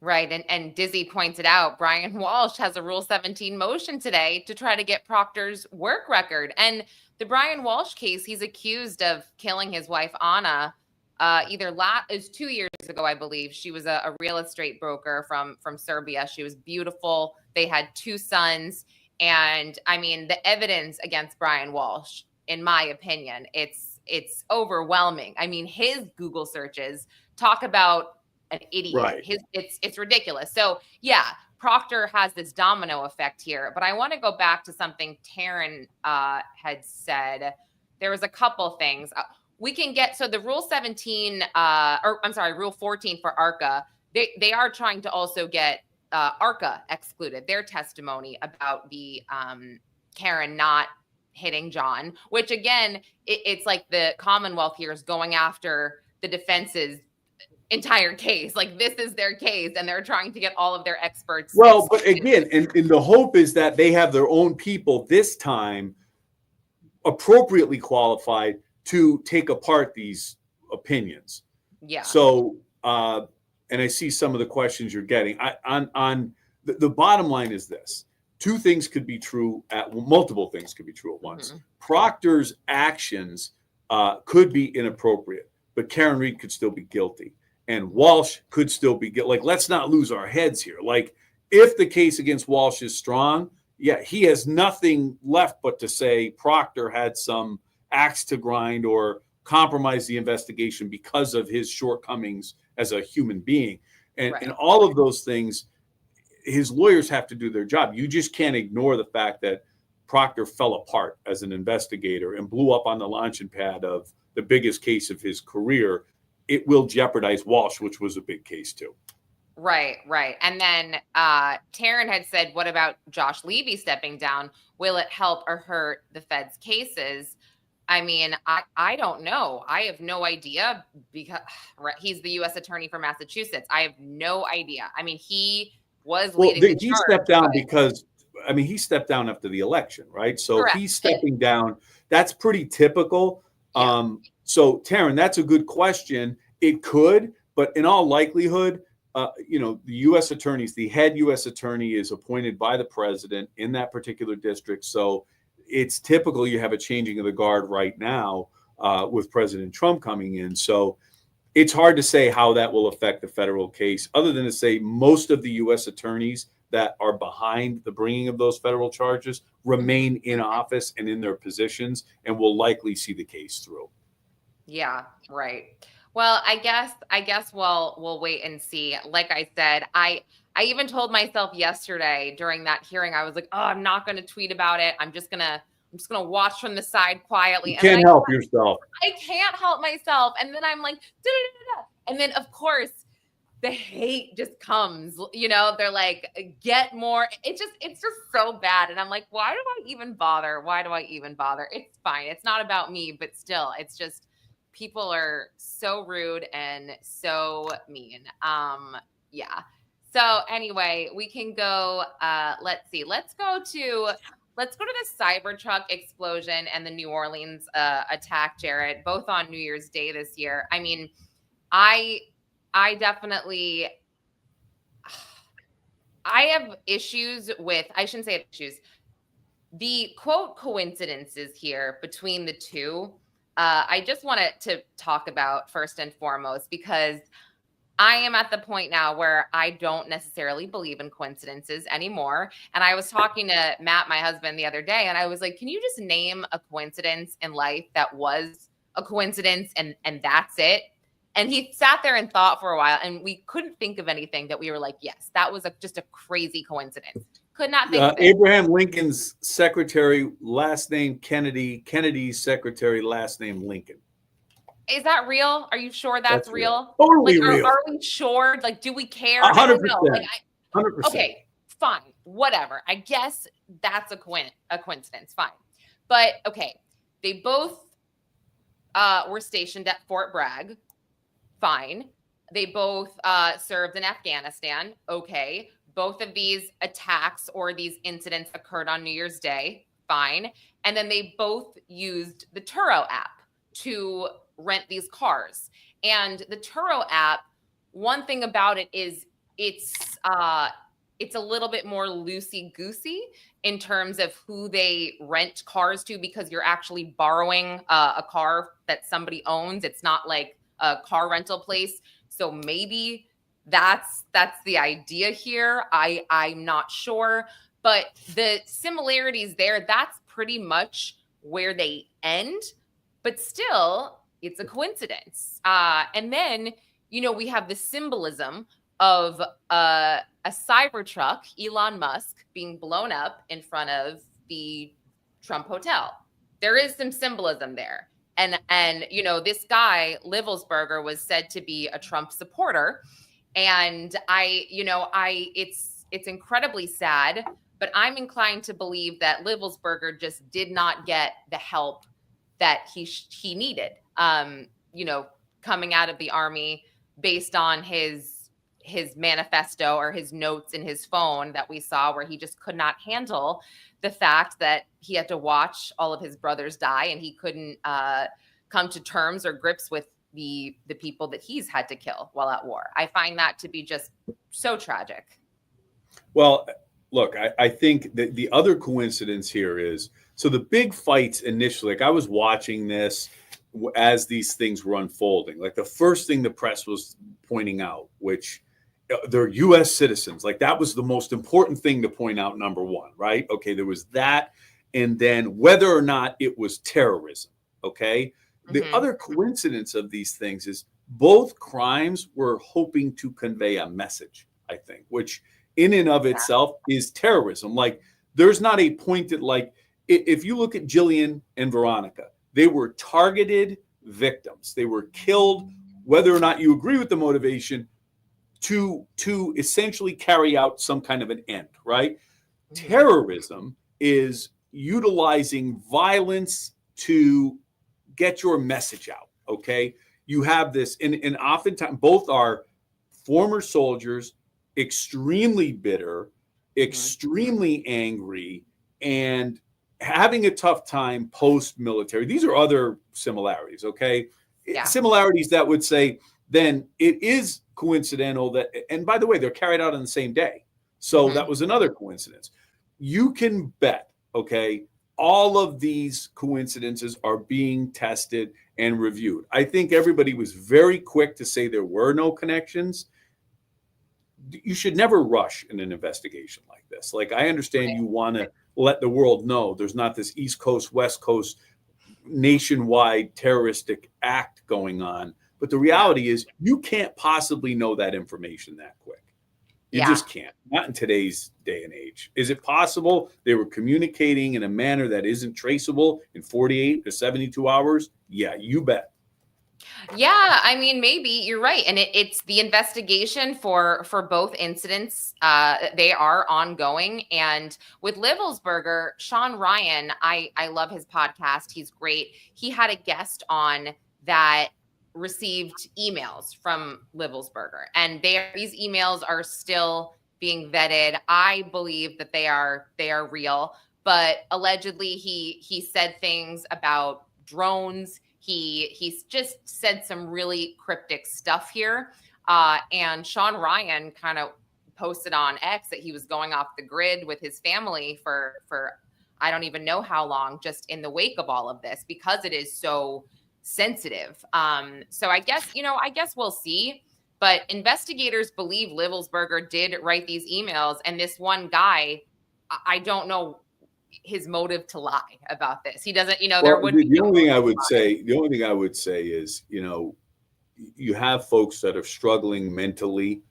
Right. And Dizzy pointed out Brian Walsh has a Rule 17 motion today to try to get Proctor's work record. And the Brian Walsh case, he's accused of killing his wife, Anna, it was 2 years ago, I believe. She was a real estate broker from Serbia. She was beautiful. They had 2 sons. And I mean, the evidence against Brian Walsh, in my opinion, it's overwhelming. I mean, his Google searches talk about an idiot. Right. It's ridiculous. So yeah, Proctor has this domino effect here. But I want to go back to something Karen had said. There was a couple things we can get. So the Rule 17, Rule 14 for ARCA, they are trying to also get ARCA excluded, their testimony about the Karen not hitting John, which again, it's like the Commonwealth here is going after the defense's entire case. Like, this is their case, and they're trying to get all of their experts. Well, but again, and the hope is that they have their own people this time appropriately qualified to take apart these opinions. Yeah. So, and I see some of the questions you're getting. The bottom line is this: multiple things could be true at once. Mm-hmm. Proctor's actions could be inappropriate, but Karen Read could still be guilty. And Walsh could still be guilty. Like, let's not lose our heads here. Like, if the case against Walsh is strong, yeah, he has nothing left but to say Proctor had some axe to grind or compromise the investigation because of his shortcomings as a human being. And, right. And all of those things, his lawyers have to do their job. You just can't ignore the fact that Proctor fell apart as an investigator and blew up on the launching pad of the biggest case of his career. It will jeopardize Walsh, which was a big case too. Right. And then Taryn had said, what about Josh Levy stepping down? Will it help or hurt the Fed's cases? I mean, I don't know. I have no idea, because he's the U.S. attorney for Massachusetts. I have no idea. I mean, he was leading the charge. He stepped down because, I mean, he stepped down after the election, right? So correct. He's stepping down. That's pretty typical. Yeah. So, Taryn, that's a good question. It could, but in all likelihood, the U.S. attorneys, the head U.S. attorney is appointed by the president in that particular district. So it's typical you have a changing of the guard right now with President Trump coming in. So it's hard to say how that will affect the federal case, other than to say most of the U.S. attorneys that are behind the bringing of those federal charges remain in office and in their positions and will likely see the case through. Yeah, right. Well, I guess we'll wait and see. Like I said, I even told myself yesterday during that hearing, I was like, oh, I'm not going to tweet about it. I'm just gonna watch from the side quietly. You can't help yourself. I can't help myself. And then I'm like, da-da-da-da. And then of course the hate just comes, they're like, get more. It's just so bad. And I'm like, why do I even bother? It's fine. It's not about me, but still, it's just, people are so rude and so mean. Yeah. So anyway, we can go, let's see. Let's go to the Cybertruck explosion and the New Orleans attack, Jarrett, both on New Year's Day this year. I mean, I definitely, I have issues with, I shouldn't say issues, the quote coincidences here between the two. I just wanted to talk about first and foremost, because I am at the point now where I don't necessarily believe in coincidences anymore. And I was talking to Matt, my husband, the other day, and I was like, can you just name a coincidence in life that was a coincidence and that's it? And he sat there and thought for a while, and we couldn't think of anything that we were like, yes, that was just a crazy coincidence. Could not think of it. Abraham Lincoln's secretary, last name Kennedy, Kennedy's secretary, last name Lincoln. Is that real? Are you sure that's real? Totally like, real. Are we sure? Like, do we care? 100%. 100%. Okay, fine. Whatever. I guess that's a coincidence. Fine. But okay, they both were stationed at Fort Bragg. Fine. They both served in Afghanistan. Okay. Both of these attacks or these incidents occurred on New Year's Day. Fine. And then they both used the Turo app to rent these cars. And the Turo app, one thing about it is it's a little bit more loosey-goosey in terms of who they rent cars to, because you're actually borrowing a car that somebody owns. It's not like a car rental place. So maybe that's the idea here. I'm not sure, but the similarities there, that's pretty much where they end. But still, it's a coincidence. And then, we have the symbolism of a Cybertruck, Elon Musk, being blown up in front of the Trump Hotel. There is some symbolism there. And this guy, Livelsberger, was said to be a Trump supporter. And it's incredibly sad, but I'm inclined to believe that Livelsberger just did not get the help that he needed, coming out of the Army, based on his manifesto or his notes in his phone that we saw, where he just could not handle the fact that he had to watch all of his brothers die, and he couldn't come to terms or grips with the people that he's had to kill while at war. I find that to be just so tragic. Well, look, I think that the other coincidence here is, so the big fights initially, like I was watching this as these things were unfolding, like the first thing the press was pointing out, which they're U.S. citizens, like that was the most important thing to point out, number one, right? Okay, there was that. And then whether or not it was terrorism, okay? The other coincidence of these things is both crimes were hoping to convey a message, I think, which in and of itself is terrorism. Like there's not a pointed, like if you look at Jillian and Veronica, they were targeted victims. They were killed, whether or not you agree with the motivation, to essentially carry out some kind of an end, right? Terrorism is utilizing violence to get your message out, okay? You have this, and oftentimes both are former soldiers, extremely bitter, extremely angry, and having a tough time post-military. These are other similarities, okay? Yeah. Similarities that would say, then it is coincidental that, and by the way, they're carried out on the same day. So that was another coincidence. You can bet, okay, all of these coincidences are being tested and reviewed. I think everybody was very quick to say there were no connections. You should never rush in an investigation like this. Like, I understand you want to let the world know there's not this East Coast, West Coast, nationwide terroristic act going on. But the reality is you can't possibly know that information that quick. You just can't. Not in today's day and age. Is it possible they were communicating in a manner that isn't traceable in 48 to 72 hours? Yeah, you bet. Yeah, I mean, maybe you're right. And it's the investigation for both incidents. They are ongoing. And with Livelsberger, Sean Ryan, I love his podcast. He's great. He had a guest on that received emails from Livelsberger, and these emails are still being vetted. I believe that they are real, but allegedly he said things about drones. He's just said some really cryptic stuff here. And Sean Ryan kind of posted on X that he was going off the grid with his family for I don't even know how long, just in the wake of all of this, because it is so sensitive. So I guess we'll see. But investigators believe Livelsberger did write these emails, and this one guy, I don't know his motive to lie about this. He doesn't, there would be. The only thing I would say is, you have folks that are struggling mentally,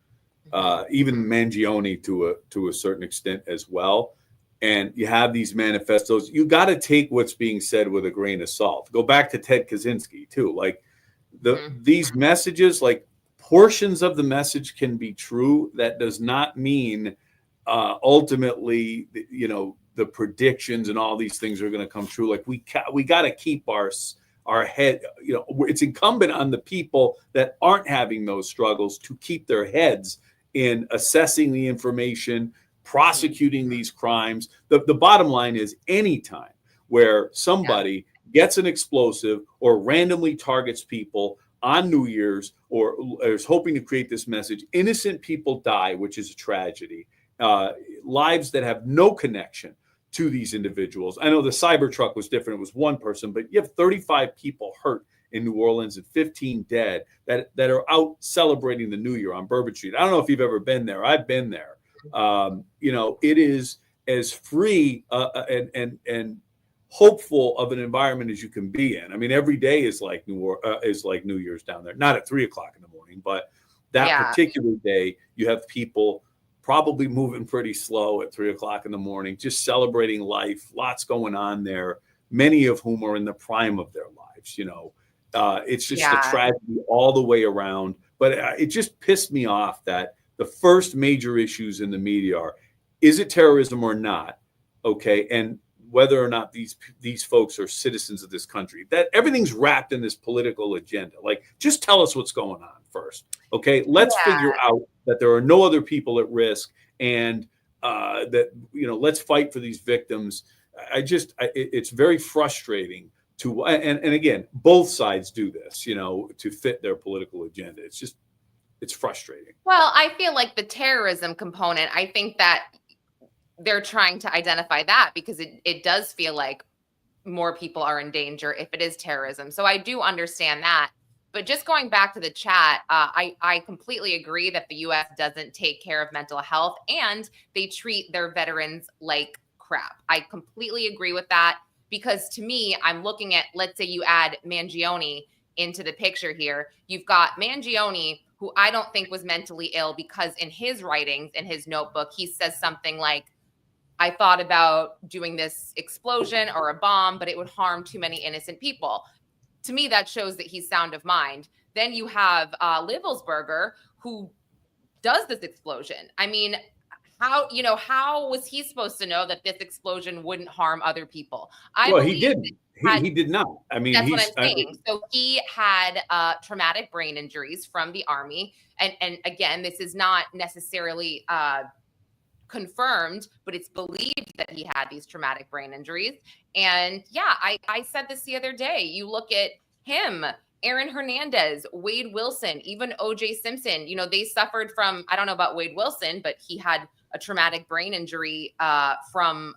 even Mangione to a certain extent as well. And you have these manifestos. You got to take what's being said with a grain of salt. Go back to Ted Kaczynski too. Like these messages, like portions of the message can be true. That does not mean ultimately, the predictions and all these things are going to come true. Like we got to keep our head. It's incumbent on the people that aren't having those struggles to keep their heads in assessing the information, prosecuting these crimes. The bottom line is, anytime where somebody gets an explosive or randomly targets people on New Year's, or is hoping to create this message. Innocent people die, which is a tragedy. Lives that have no connection to these individuals. I know the Cybertruck was different. It was one person, but you have 35 people hurt in New Orleans and 15 dead that are out celebrating the New Year on Bourbon Street. I don't know if you've ever been there. I've been there. It is as free and hopeful of an environment as you can be in. I mean, every day is like New Year's down there. Not at 3 o'clock in the morning, but that particular day, you have people probably moving pretty slow at 3 o'clock in the morning, just celebrating life. Lots going on there. Many of whom are in the prime of their lives. It's just a tragedy all the way around. But it just pissed me off that the first major issues in the media are, is it terrorism or not? Okay. And whether or not these folks are citizens of this country, that everything's wrapped in this political agenda. Like, just tell us what's going on first. Okay. Let's figure out that there are no other people at risk, and let's fight for these victims. It's very frustrating and again, both sides do this, to fit their political agenda. It's frustrating. Well, I feel like the terrorism component, I think that they're trying to identify that because it does feel like more people are in danger if it is terrorism. So I do understand that. But just going back to the chat, I completely agree that the U.S. doesn't take care of mental health and they treat their veterans like crap. I completely agree with that, because to me, I'm looking at, let's say you add Mangione into the picture here. You've got Mangione, who I don't think was mentally ill, because in his writings, in his notebook, he says something like, I thought about doing this explosion or a bomb, but it would harm too many innocent people. To me, that shows that he's sound of mind. Then you have Livelsberger, who does this explosion. I mean, how was he supposed to know that this explosion wouldn't harm other people? He didn't. He did not. I mean, that's what I'm saying. So he had traumatic brain injuries from the Army. And again, this is not necessarily confirmed, but it's believed that he had these traumatic brain injuries. And I said this the other day. You look at him, Aaron Hernandez, Wade Wilson, even O.J. Simpson, they suffered from, I don't know about Wade Wilson, but he had a traumatic brain injury from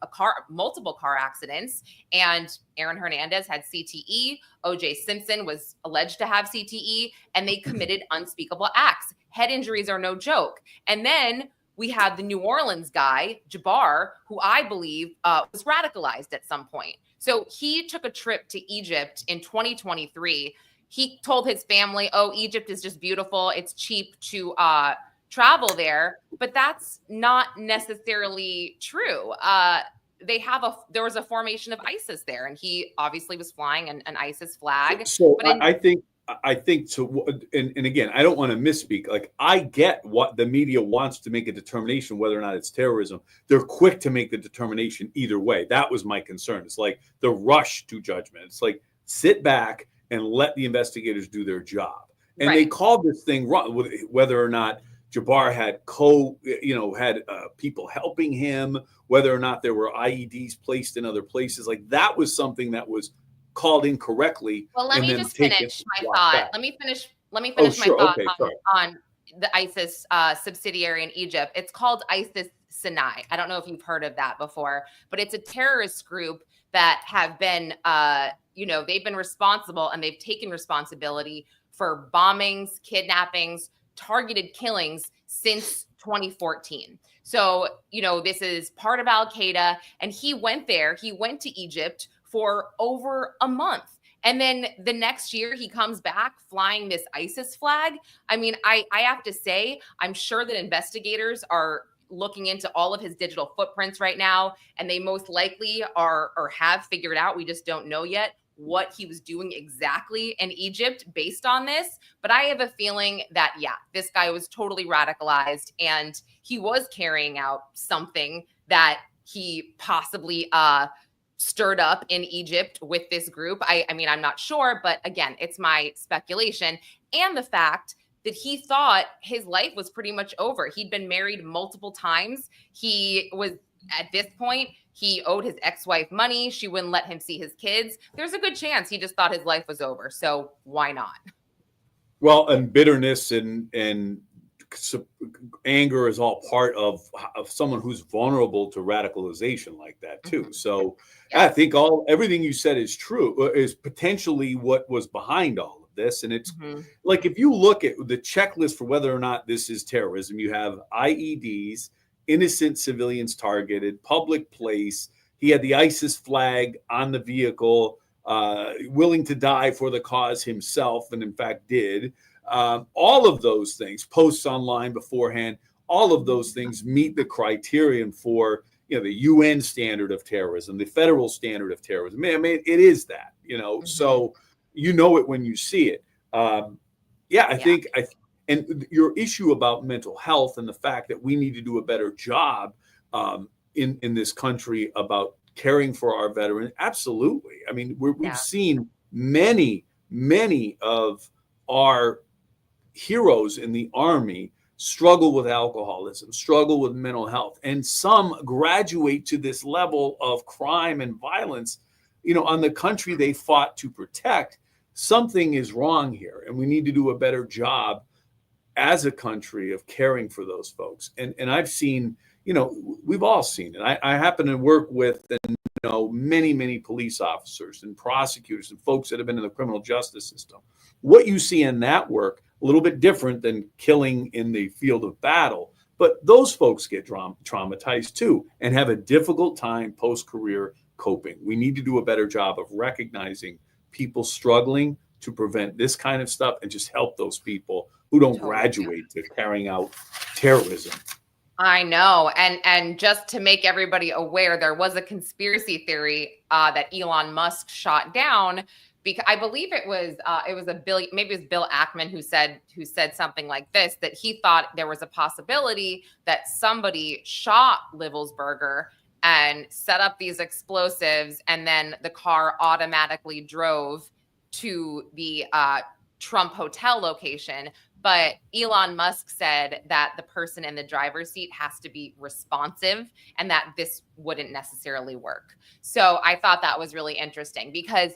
multiple car accidents. And Aaron Hernandez had CTE. O.J. Simpson was alleged to have CTE, and they committed unspeakable acts. Head injuries are no joke. And then we have the New Orleans guy, Jabbar, who I believe was radicalized at some point. So he took a trip to Egypt in 2023. He told his family, Egypt is just beautiful. It's cheap to travel there. But that's not necessarily true. There was a formation of ISIS there, and he obviously was flying an ISIS flag. So I think so. And again, I don't want to misspeak. Like, I get what the media wants to make a determination whether or not it's terrorism. They're quick to make the determination either way. That was my concern. It's like the rush to judgment. It's like, sit back and let the investigators do their job. And they called this thing wrong, whether or not Jabbar had people helping him, whether or not there were IEDs placed in other places. Like, that was something that was called incorrectly. Well, let me just finish my thought. Let me finish my thought on the ISIS subsidiary in Egypt. It's called ISIS Sinai. I don't know if you've heard of that before, but it's a terrorist group that have been, they've been responsible, and they've taken responsibility for bombings, kidnappings, targeted killings since 2014. So, this is part of Al-Qaeda, and he went to Egypt for over a month. And then the next year he comes back flying this ISIS flag. I mean, I have to say, I'm sure that investigators are looking into all of his digital footprints right now, and they most likely are or have figured out, we just don't know yet, what he was doing exactly in Egypt based on this. But I have a feeling that, this guy was totally radicalized, and he was carrying out something that he possibly stirred up in Egypt with this group. I mean, I'm not sure, but again, it's my speculation. And the fact that he thought his life was pretty much over. He'd been married multiple times. He was, at this point, he owed his ex-wife money. She wouldn't let him see his kids. There's a good chance he just thought his life was over. So why not? Well, and bitterness and anger is all part of someone who's vulnerable to radicalization like that too. So Yeah. I think everything you said is true, is potentially what was behind all of this. And it's like, if you look at the checklist for whether or not this is terrorism, you have IEDs, innocent civilians targeted, public place. He had the ISIS flag on the vehicle, willing to die for the cause himself, and in fact did. All of those things, posts online beforehand, all of those things meet the criterion for, the UN standard of terrorism, the federal standard of terrorism. I mean, it is that, so it when you see it. I think and your issue about mental health and the fact that we need to do a better job in this country about caring for our veterans. Absolutely. I mean, we've seen many of our heroes in the Army struggle with alcoholism, struggle with mental health, and some graduate to this level of crime and violence, on the country they fought to protect. Something is wrong here, and we need to do a better job as a country of caring for those folks. And I've seen, we've all seen it. I happen to work with many police officers and prosecutors and folks that have been in the criminal justice system. What you see in that work, a little bit different than killing in the field of battle, but those folks get traumatized too and have a difficult time post-career coping. We need to do a better job of recognizing people struggling to prevent this kind of stuff and just help those people who don't graduate to carrying out terrorism. I know. And just to make everybody aware, there was a conspiracy theory that Elon Musk shot down, because I believe it was maybe it was Bill Ackman who said something like this, that he thought there was a possibility that somebody shot Livelsberger and set up these explosives, and then the car automatically drove to the Trump hotel location. But Elon Musk said that the person in the driver's seat has to be responsive and that this wouldn't necessarily work. So I thought that was really interesting, because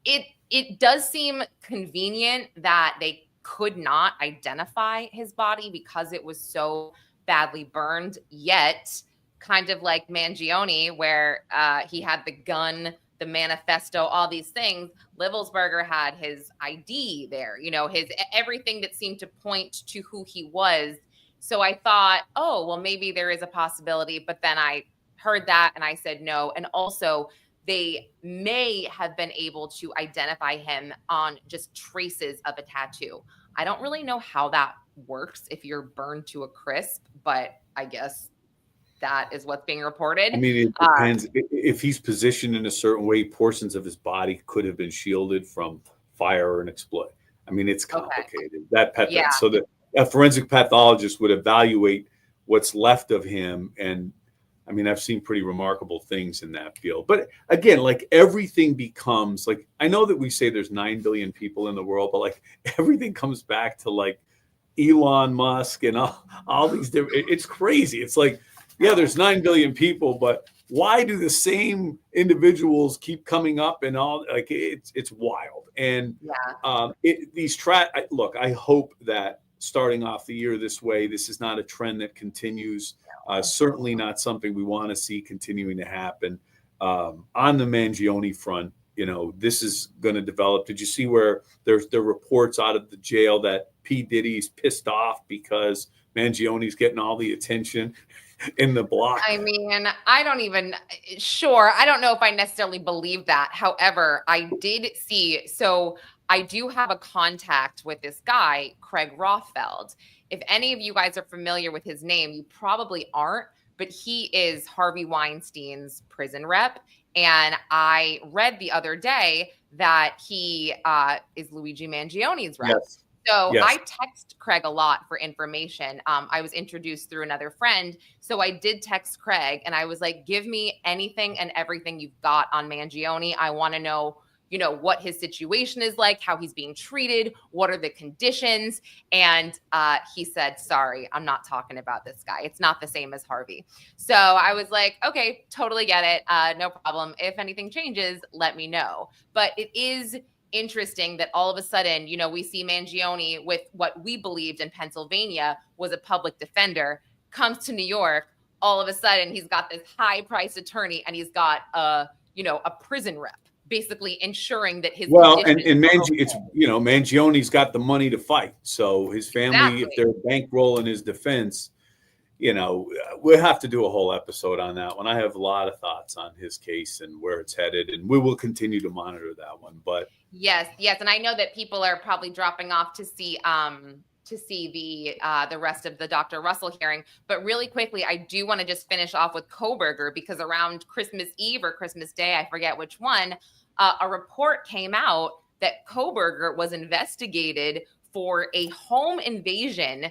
it does seem convenient that they could not identify his body because it was so badly burned, yet kind of like Mangione, where he had the gun, the manifesto, all these things. Livelsberger had his ID there, his everything that seemed to point to who he was. So I thought, oh, well, maybe there is a possibility. But then I heard that and I said no. And also, they may have been able to identify him on just traces of a tattoo. I don't really know how that works if you're burned to a crisp, but I guess that is what's being reported. I mean, it depends. If he's positioned in a certain way, portions of his body could have been shielded from fire and explode. I mean, it's complicated. Okay. So a forensic pathologist would evaluate what's left of him. And I mean, I've seen pretty remarkable things in that field. But again, like, everything becomes like, I know that we say there's 9 billion people in the world, but like, everything comes back to like Elon Musk and all these different, it's crazy. It's like, yeah, there's 9 billion people, but why do the same individuals keep coming up and all? Like, it's wild. And look, I hope that starting off the year this way, this is not a trend that continues. Certainly not something we want to see continuing to happen. On the Mangione front, this is going to develop. Did you see where there are reports out of the jail that P. Diddy's pissed off because Mangione's getting all the attention in the block? I mean, I don't know if I necessarily believe that. However, I did see, so I do have a contact with this guy, Craig Rothfeld. If any of you guys are familiar with his name, you probably aren't, but he is Harvey Weinstein's prison rep. And I read the other day that he is Luigi Mangione's rep. Yes. So I text Craig a lot for information. I was introduced through another friend. So I did text Craig and I was like, give me anything and everything you've got on Mangione. I want to know, what his situation is like, how he's being treated, what are the conditions. And he said, sorry, I'm not talking about this guy. It's not the same as Harvey. So I was like, okay, totally get it. No problem. If anything changes, let me know. But it is interesting that all of a sudden, you know, we see Mangione with what we believed in Pennsylvania was a public defender, comes to New York. All of a sudden, he's got this high-priced attorney, and he's got a prison rep, basically ensuring that his Mangione's got the money to fight. So his family, if they're bankrolling his defense, we'll have to do a whole episode on that one. I have a lot of thoughts on his case and where it's headed, and we will continue to monitor that one. But yes, and I know that people are probably dropping off to see the rest of the Dr. Russell hearing. But really quickly, I do want to just finish off with Kohberger, because around Christmas Eve or Christmas Day, I forget which one, a report came out that Kohberger was investigated for a home invasion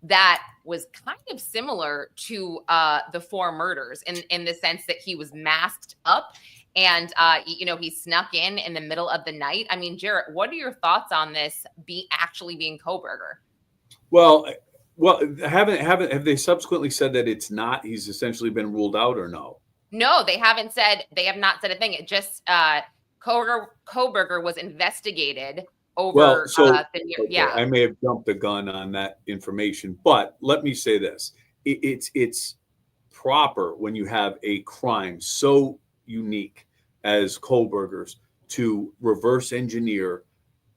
that was kind of similar to the 4 murders in the sense that he was masked up and, he snuck in the middle of the night. I mean, Jarrett, what are your thoughts on this actually being Kohberger? Well, have they subsequently said that it's not, he's essentially been ruled out, or no? No, they have not said a thing. It just, Kohberger was investigated over I may have jumped the gun on that information, but let me say this. It's proper when you have a crime so unique as Kohberger's to reverse engineer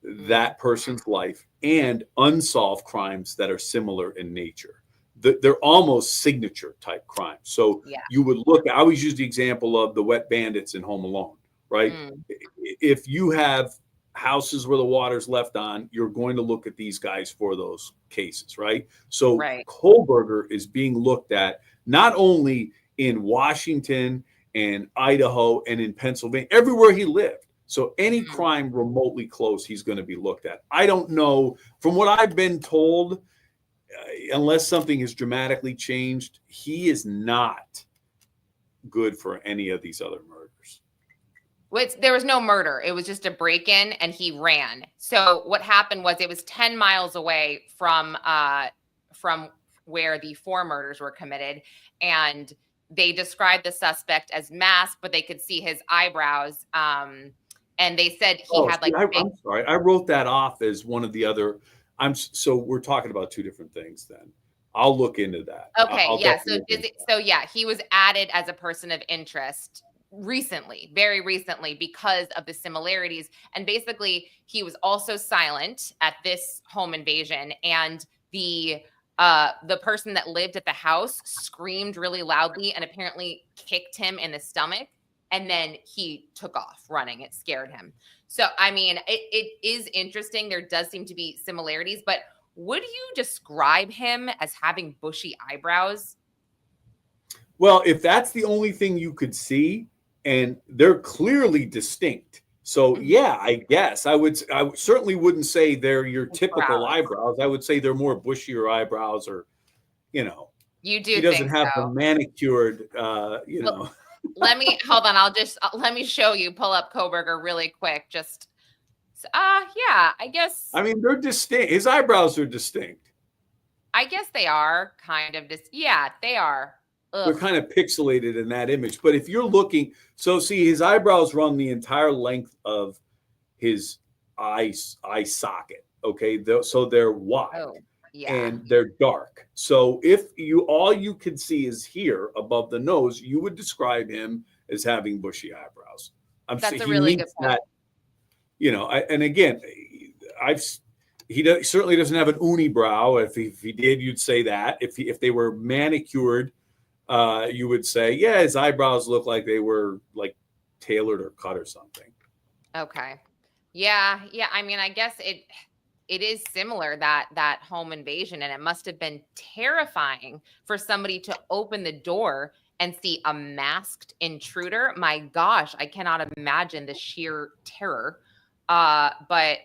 that person's life and unsolved crimes that are similar in nature. They're almost signature type crimes. So you would I always use the example of the wet bandits in Home Alone, right? If you have houses where the water's left on, you're going to look at these guys for those cases, right? So Kohberger is being looked at not only in Washington and Idaho and in Pennsylvania, everywhere he lived. So any crime remotely close, he's going to be looked at. I don't know, from what I've been told, unless something has dramatically changed, he is not good for any of these other murders. There was no murder. It was just a break-in, and he ran. So what happened was it was 10 miles away from where the 4 murders were committed, and they described the suspect as masked, but they could see his eyebrows. And they said he had I'm sorry, I wrote that off as one of the other. So we're talking about 2 different things then. I'll look into that. Okay, he was added as a person of interest very recently, because of the similarities. And basically, he was also silent at this home invasion, and the person that lived at the house screamed really loudly and apparently kicked him in the stomach, and then he took off running. It scared him. So, I mean, it is interesting. There does seem to be similarities, but would you describe him as having bushy eyebrows? Well, if that's the only thing you could see, and they're clearly distinct. So yeah, I guess I certainly wouldn't say they're your typical eyebrows. I would say they're more bushier eyebrows, or, You do. He doesn't have the manicured, Let me hold on. Let me show you. Pull up Kohberger really quick. I guess. I mean, they're distinct. His eyebrows are distinct. I guess they are kind of they are. Ugh. They're kind of pixelated in that image. But if you're looking, his eyebrows run the entire length of his eye socket. Okay, so they're wide and they're dark. So if all you can see is here above the nose, you would describe him as having bushy eyebrows. That's a really good point. And again, he certainly doesn't have an unibrow. If he did, you'd say that. If they were manicured, you would say, his eyebrows look like they were like tailored or cut or something. Okay. Yeah. I mean, I guess it is similar, that home invasion, and it must have been terrifying for somebody to open the door and see a masked intruder. My gosh, I cannot imagine the sheer terror. But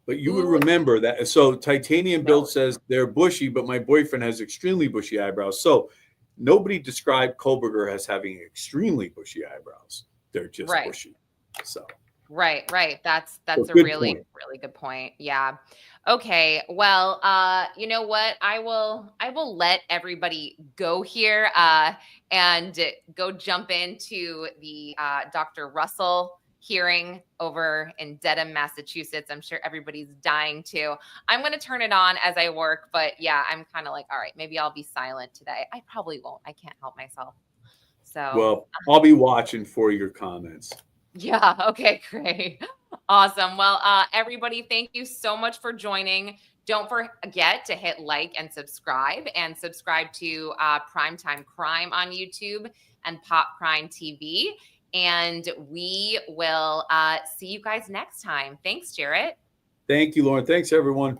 you would remember that. So Titanium Build says they're bushy, but my boyfriend has extremely bushy eyebrows. So nobody described Kohberger as having extremely bushy eyebrows. They're just bushy. So right. That's a really good point. Yeah. Okay. Well, you know what? I will let everybody go here and go jump into the Dr. Russell hearing over in Dedham, Massachusetts. I'm sure everybody's dying to. I'm going to turn it on as I work, but yeah, I'm kind of like, all right, maybe I'll be silent today. I probably won't. I can't help myself. So, Well, I'll be watching for your comments. yeah. Okay, great. Awesome. Well, everybody, thank you so much for joining. Don't forget to hit like and subscribe to Primetime Crime on YouTube and Pop Crime TV. And we will see you guys next time. Thanks, Jarrett. Thank you, Lauren. Thanks, everyone.